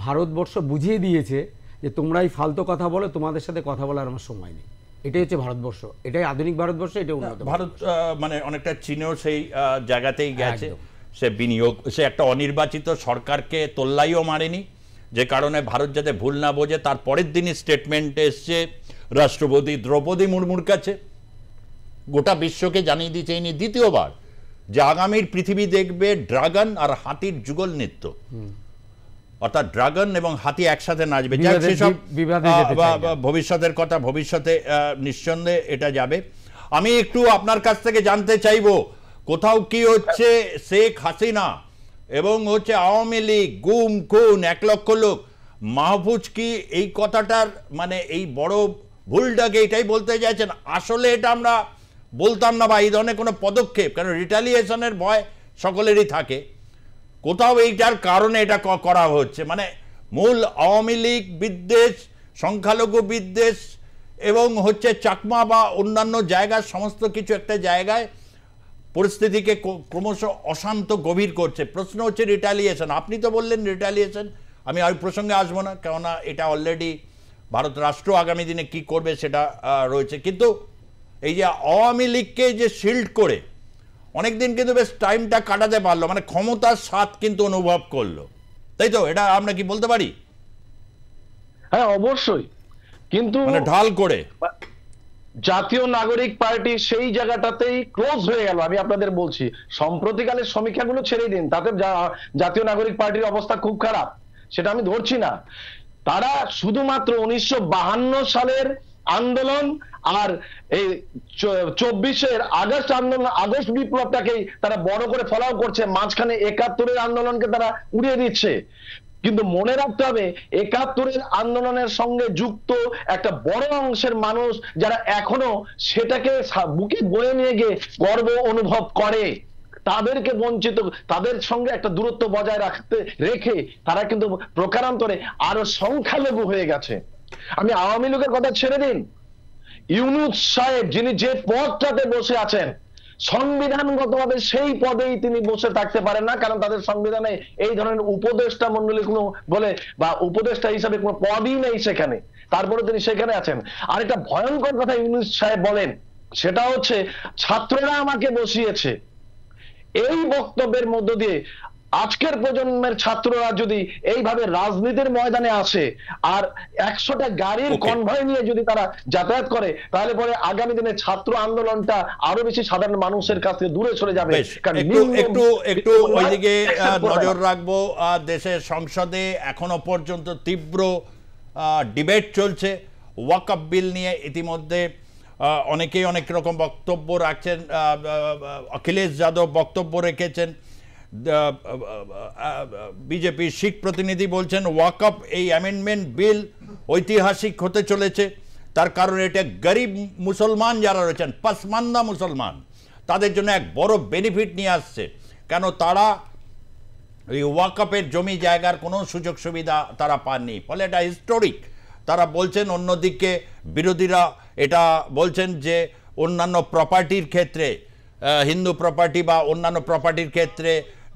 ভারতবর্ষ বুঝিয়ে দিয়েছে যে তোমরা এই ফালতু কথা বলো, তোমাদের সাথে কথা বলার আমার সময় নেই। এটাই হচ্ছে ভারতবর্ষ, এটাই আধুনিক ভারতবর্ষ, এটাই উন্নত ভারত। মানে অনেকটা চীনেও সেই জায়গাতেই গেছে, সে বিনিয়োগ, সে একটা অনির্বাচিত সরকারকে তোল্লাইও মারেনি, যে কারণে ভারত যাতে ভুল না বোঝে তার পরের দিনই স্টেটমেন্ট এসছে রাষ্ট্রপতি দ্রৌপদী মুর্মুর কাছে, গোটা বিশ্বকে জানিয়ে দিয়েছে ইনি দ্বিতীয়বার যে আগামীর পৃথিবী দেখবে ড্রাগন আর হাতির যুগল নৃত্য, অর্থাৎ ড্রাগন এবং হাতি একসাথে নাচবে। সেসব ভবিষ্যতের কথা, ভবিষ্যতে নিঃসন্দেহে এটা যাবে। আমি একটু আপনার কাছ থেকে জানতে চাইবো, কোথাও কি হচ্ছে শেখ হাসিনা এবং হচ্ছে আওয়ামী লীগ, গুম খুন 1 লক্ষ লোক, মাহফুজ কি এই কথাটার মানে এই বড় ভুলটাকে এটাই বলতে চাইছেন? আসলে এটা আমরা বলতাম না, বা এই ধরনের কোনো পদক্ষেপ, কারণ রিটালিয়েশনের ভয় সকলেরই থাকে, কোথাও এইটার কারণে এটা করা হচ্ছে, মানে মূল আওয়ামী লীগ বিদ্বেষ, সংখ্যালঘু বিদ্বেষ এবং হচ্ছে চাকমা বা অন্যান্য জায়গার সমস্ত কিছু একটা জায়গায় পরিস্থিতিকে ক্রমশ অশান্ত গভীর করছে। প্রশ্ন হচ্ছে রিটালিয়েশন। আপনি তো বললেন রিটালিয়েশন, আমি ওই প্রসঙ্গে আসবো না, কেননা এটা অলরেডি ভারত রাষ্ট্র আগামী দিনে কি করবে সেটা রয়েছে। কিন্তু এই যে আওয়ামী লীগকে যে শিল্ড করে অনেকদিন কিন্তু বেশ টাইমটা কাটাতে পারলো, মানে ক্ষমতার স্বাদ কিন্তু অনুভব করলো, তাই তো? এটা আমরা কি বলতে পারি? হ্যাঁ, অবশ্যই। কিন্তু মানে ঢাল করে জাতীয় নাগরিক পার্টি সেই জায়গাটাতেই ক্লোজ হয়ে গেল। আমি আপনাদের বলছি, সম্প্রতিকালের সমীক্ষাগুলো ছেড়ে দিন, তাতে জাতীয় নাগরিক পার্টির অবস্থা খুব খারাপ, সেটা আমি ধরছি না। তারা শুধুমাত্র 1952 সালের আন্দোলন আর এই 24-এর আগস্ট আন্দোলন, আগস্ট বিপ্লবটাকেই তারা বড় করে ফলাও করছে, মাঝখানে 71-এর আন্দোলনকে তারা উড়িয়ে দিচ্ছে। কিন্তু মনে রাখতে হবে, 71-এর আন্দোলনের সঙ্গে যুক্ত একটা বড় অংশের মানুষ যারা এখনো সেটাকে বুকে বয়ে নিয়ে গিয়ে গর্ব অনুভব করে, তাদেরকে বঞ্চিত, তাদের সঙ্গে একটা দূরত্ব বজায় রেখে তারা কিন্তু প্রকারান্তরে আরো সংখ্যালঘু হয়ে গেছে। আমি আওয়ামী লীগের কথা ছেড়ে দিন, ইউনূস সাহেব যিনি যে পদটাতে বসে আছেন, সংবিধানগতভাবে সেই পদেই তিনি বসে থাকতে পারেন না, কারণ তাদের সংবিধানে এই ধরনের উপদেষ্টা মন্ডলী কোনো বলে বা উপদেষ্টা হিসাবে কোনো পদই নেই সেখানে, তারপরে তিনি সেখানে আছেন। আর একটা ভয়ঙ্কর কথা ইউনূস সাহেব বলেন, সেটা হচ্ছে ছাত্ররা আমাকে বসিয়েছে। এই বক্তব্যের মধ্য দিয়ে আজকের প্রজন্মের ছাত্ররা যদি এইভাবে রাজনীতির ময়দানে আসে আর 100টা গাড়ির কনভয় নিয়ে যদি তারা যাতায়াত করে, তাহলে পরে আগামী দিনে ছাত্র আন্দোলনটা আরো বেশি সাধারণ মানুষের কাছ থেকে দূরে চলে যাবে। একটু ওইদিকে নজর রাখবো। দেশের সংসদে এখনো পর্যন্ত তীব্র ডিবেট চলছে ওয়াকফ বিল নিয়ে। ইতিমধ্যে অনেকেই অনেক রকম বক্তব্য রাখছেন। অখিলেশ যাদব বক্তব্য রেখেছেন, বিজেপির শিখ প্রতিনিধি বলছেন ওয়াকফ এই অ্যামেন্ডমেন্ট বিল ঐতিহাসিক হতে চলেছে, তার কারণ এটা গরিব মুসলমান যারা রয়েছেন, পাসমান্দা মুসলমান, তাদের জন্য এক বড় বেনিফিট নিয়ে আসছে। কেন তারা এই ওয়াকফের জমি জায়গার কোনো সুযোগ সুবিধা তারা পাননি, ফলে এটা হিস্টোরিক তারা বলছেন। অন্যদিকে বিরোধীরা এটা বলছেন যে অন্যান্য প্রপার্টির ক্ষেত্রে, হিন্দু প্রপার্টি বা অন্যান্য প্রপার্টির ক্ষেত্রে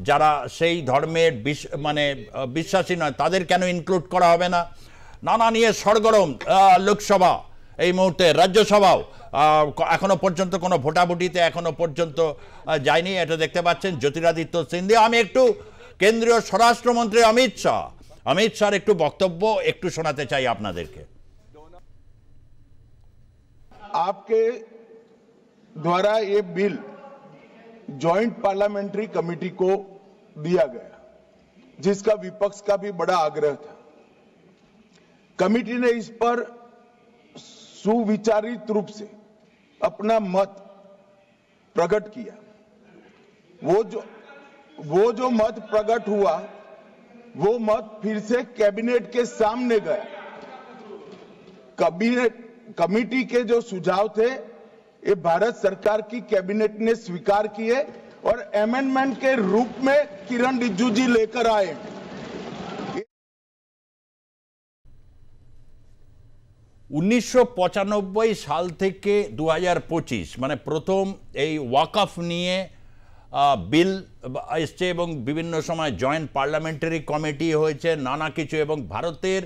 যারা সেই ধর্মের মানে বিশ্বাসী নয় তাদের কেন ইনক্লুড করা হবে না। নানা নিয়ে সরগরম লোকসভা, এই মুহূর্তে রাজ্যসভাও এখনো পর্যন্ত কোনো ভোটাভুটিতে এখনো পর্যন্ত যায়নি, এটা দেখতে পাচ্ছেন জ্যোতিরাদিত্য সিন্ধিয়া। আমি একটু কেন্দ্রীয় স্বরাষ্ট্রমন্ত্রী অমিত শাহর একটু বক্তব্য একটু শোনাতে চাই আপনাদেরকে। आपके द्वारा ये बिल जॉइंट पार्लियामेंट्री कमेटी को दिया गया, जिसका विपक्ष का भी बड़ा आग्रह था। कमेटी ने इस पर सुविचारित रूप से अपना मत प्रकट किया। वो जो मत प्रकट हुआ, वो मत फिर से कैबिनेट के सामने गया। कमेटी के जो सुझाव थे ये भारत सरकार की कैबिनेट ने स्वीकार किए और अमेंडमेंट के रूप में किरण रिजिजू जी लेकर आए। 1995 সাল থেকে 2025 মানে প্রথম এই ওয়াকফ নিয়ে বিল এসছে এবং বিভিন্ন সময় জয়েন্ট পার্লামেন্টারি কমিটি হয়েছে নানা কিছু, এবং ভারতের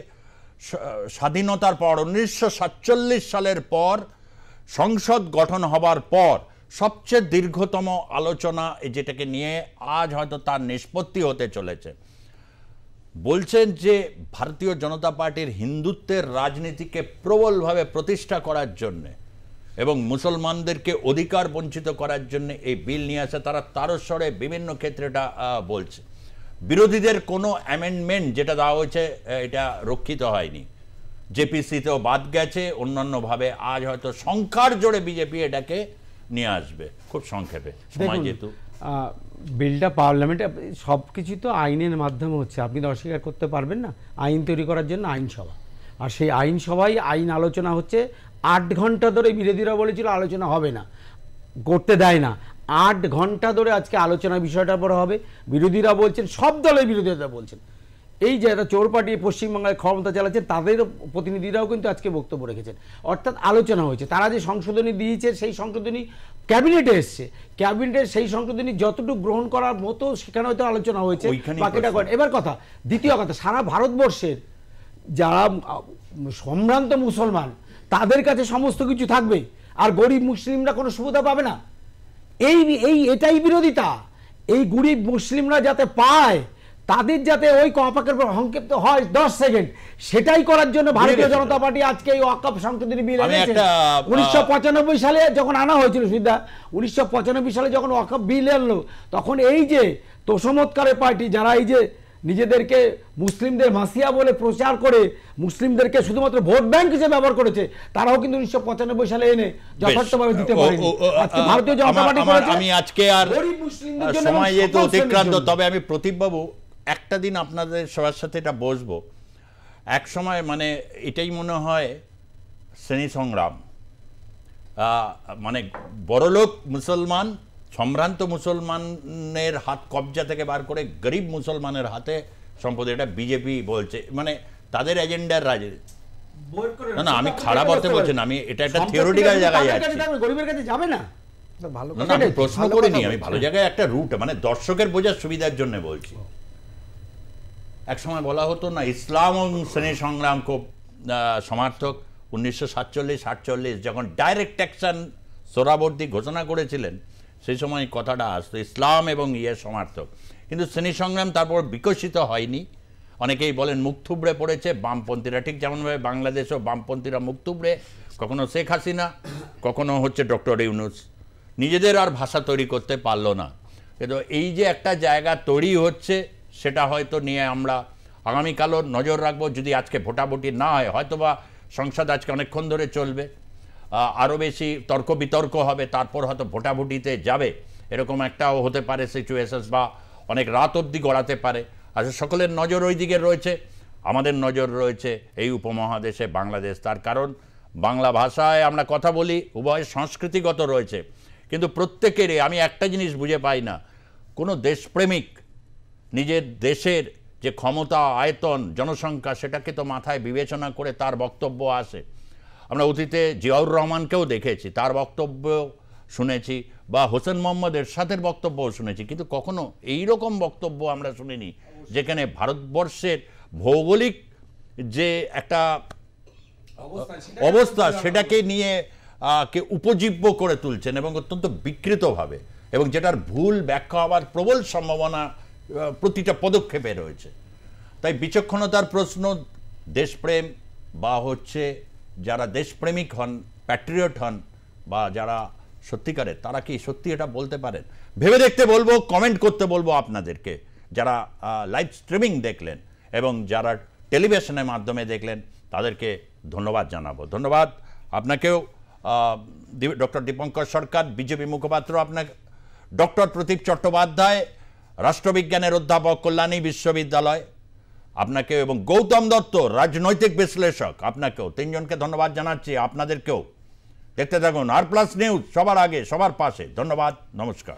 স্বাধীনতার পর 1947 সালের পর সংসদ গঠন হবার পর সবচেয়ে দীর্ঘতম আলোচনা যেটাকে নিয়ে আজ হয়তো তার নিষ্পত্তি হতে চলেছে। বলছেন যে ভারতীয় জনতা পার্টির হিন্দুত্বের রাজনীতিকে প্রবলভাবে প্রতিষ্ঠা করার জন্যে এবং মুসলমানদেরকে অধিকার বঞ্চিত করার জন্য এই বিল নিয়ে আসে। তারা তারস্বরে বিভিন্ন ক্ষেত্রে এটা বলছে। বিরোধীদের কোনো অ্যামেন্ডমেন্ট যেটা দেওয়া হয়েছে এটা রক্ষিত হয়নি, জেপিসিতেও বাদ গেছে, অন্যান্যভাবে আজ হয়তো সংখ্যার জোরে বিজেপি এটাকে নিয়ে আসবে। খুব সংক্ষেপে সময় যেহেতু বিলটা পার্লামেন্টে, সব কিছু তো আইনের মাধ্যমে হচ্ছে, আপনি তো অস্বীকার করতে পারবেন না। আইন তৈরি করার জন্য আইনসভা, আর সেই আইনসভায় আইন আলোচনা হচ্ছে। 8 ঘন্টা ধরে বিরোধীরা বলেছিল আলোচনা হবে না, করতে দেয় না। 8 ঘন্টা ধরে আজকে আলোচনা বিষয়টার পর হবে। বিরোধীরা বলছেন, সব দলের বিরোধীরা বলছেন, এই যে একটা চোর পার্টি পশ্চিমবাংলায় ক্ষমতা চালাচ্ছে তাদের প্রতিনিধিরাও কিন্তু আজকে বক্তব্য রেখেছেন। অর্থাৎ আলোচনা হয়েছে। তারা যে সংশোধনী দিয়েছে সেই সংশোধনী ক্যাবিনেটে এসছে, ক্যাবিনেটের সেই সংশোধনী যতটুকু গ্রহণ করার মতো সেখানে হয়তো আলোচনা হয়েছে, বাকিটা করেন। এবার কথা, দ্বিতীয় কথা, সারা ভারতবর্ষের যারা সম্ভ্রান্ত মুসলমান তাদের কাছে সমস্ত কিছু থাকবে, আর গরিব মুসলিমরা কোনো সুবিধা পাবে না। এটাই বিরোধিতা। এই গরিব মুসলিমরা যাতে পায়, তাদের যাতে ওই কপাকের সংক্ষিপ্ত হয় 10 সেকেন্ড, সেটাই করার জন্য ভারতীয় জনতা পার্টি আজকে এই ওয়াকফ সংশোধনী বিল এনেছে। 1995 সালে যখন আনা হয়েছিল, সুবিধা 1995 সালে যখন ওয়াকফ বিল এলো, তখন এই যে তোষমৎকারের পার্টি যারা এই যে নিজেদেরকে মুসলিমদের মাসিয়া বলে প্রচার করে মুসলিমদেরকে শুধুমাত্র ভোট ব্যাংক হিসেবে ব্যবহার করেছে, তারাও কিন্তু 1995 সালে এনে যথার্থভাবে দিতে পারেনি। আজকে ভারতীয় জনতা পার্টি করেছে। আমি আজকে আর সময় যেহেতু অতিক্রান্ত, তবে আমি প্রদীপবাবু একটা দিন আপনাদের সবার সাথে এটা বসবো। এক সময় মানে এটাই মনে হয় শ্রেণী সংগ্রাম, মানে বড়লোক মুসলমান, সম্ভ্রান্ত মুসলমানের হাত কবজা থেকে বার করে গরিব মুসলমানের হাতে সম্পদ, এটা বিজেপি বলছে, মানে তাদের এজেন্ডার রাজনীতি। না না, আমি খারাপ অর্থে বলছি না, আমি এটা একটা থিওরিটিক্যাল জায়গায় যাচ্ছি। গরিবের কাছে যাবে না, আমি প্রশ্ন করিনি, আমি ভালো জায়গায় একটা রুট, মানে দর্শকের বোঝার সুবিধার জন্য বলছি। এক সময় বলা হতো না ইসলাম এবং শ্রেণী সংগ্রাম খুব সমর্থক। 1947-48 যখন ডাইরেক্ট অ্যাকশন সোহরাবর্দী ঘোষণা করেছিলেন, সেই সময় কথাটা আসতো ইসলাম এবং সমর্থক। কিন্তু শ্রেণী সংগ্রাম তারপর বিকশিত হয়নি। অনেকেই বলেন মুখ থুবড়ে পড়েছে বামপন্থীরা, ঠিক যেমনভাবে বাংলাদেশেও বামপন্থীরা মুখ থুবড়ে, কখনো শেখ হাসিনা, কখনো হচ্ছে ডক্টর ইউনূস, নিজেদের আর ভাষা তৈরি করতে পারলো না। কিন্তু এই যে একটা জায়গা তৈরি হচ্ছে, সেটা হয়তো নিয়ে আমরা আগামীকালও নজর রাখবো। যদি আজকে ভোটাভুটি না হয়, হয়তোবা সংসদ আজকে অনেকক্ষণ ধরে চলবে, আরও বেশি তর্ক বিতর্ক হবে, তারপর হয়তো ভোটাভুটিতে যাবে, এরকম একটাও হতে পারে সিচুয়েশনস, বা অনেক রাত অবধি গড়াতে পারে। আচ্ছা, সকলের নজর ওই দিকে রয়েছে, আমাদের নজর রয়েছে এই উপমহাদেশে বাংলাদেশ। তার কারণ বাংলা ভাষায় আমরা কথা বলি, উভয় সংস্কৃতিগত রয়েছে, কিন্তু প্রত্যেকেরই আমি একটা জিনিস বুঝে পাই না, কোনো দেশপ্রেমিক নিজের দেশের যে ক্ষমতা, আয়তন, জনসংখ্যা, সেটাকে তো মাথায় বিবেচনা করে তার বক্তব্য আসে। আমরা অতীতে জিয়াউর রহমানকেও দেখেছি, তার বক্তব্য শুনেছি, বা হোসেন মোহাম্মদ এরশাদের বক্তব্যও শুনেছি, কিন্তু কখনো এইরকম বক্তব্য আমরা শুনিনি যেখানে ভারতবর্ষের ভৌগোলিক যে একটা অবস্থা সেটাকে নিয়ে কে উপজীব্য করে তুলছেন, এবং অত্যন্ত বিকৃতভাবে, এবং যেটার ভুল ব্যাখ্যা হওয়ার প্রবল সম্ভাবনা প্রতিটা পদক্ষেপে রয়েছে। তাই বিচক্ষণতার প্রশ্ন, দেশপ্রেম বা হচ্ছে যারা দেশপ্রেমিক হন, প্যাট্রিয়ট হন, বা যারা সত্যিকারের, তারা কি সত্যি এটা বলতে পারেন? ভেবে দেখতে বলবো, কমেন্ট করতে বলবো আপনাদেরকে, যারা লাইভ স্ট্রিমিং দেখলেন এবং যারা টেলিভিশনের মাধ্যমে দেখলেন, তাদেরকে ধন্যবাদ জানাবো। ধন্যবাদ আপনাকেও, ডক্টর দীপঙ্কর সরকার বিজেপি মুখপাত্র, আপনাকে ডক্টর প্রদীপ চট্টোপাধ্যায় রাষ্ট্রবিজ্ঞানের অধ্যাপক, কল্যাণী বিশ্ববিদ্যালয়, আপনাকেও, এবং গৌতম দত্ত রাজনৈতিক বিশ্লেষক, আপনাকেও, তিনজনকে ধন্যবাদ জানাচ্ছি। আপনাদেরকেও। দেখতে থাকুন আর প্লাস নিউজ, সবার আগে সবার পাশে। ধন্যবাদ, নমস্কার।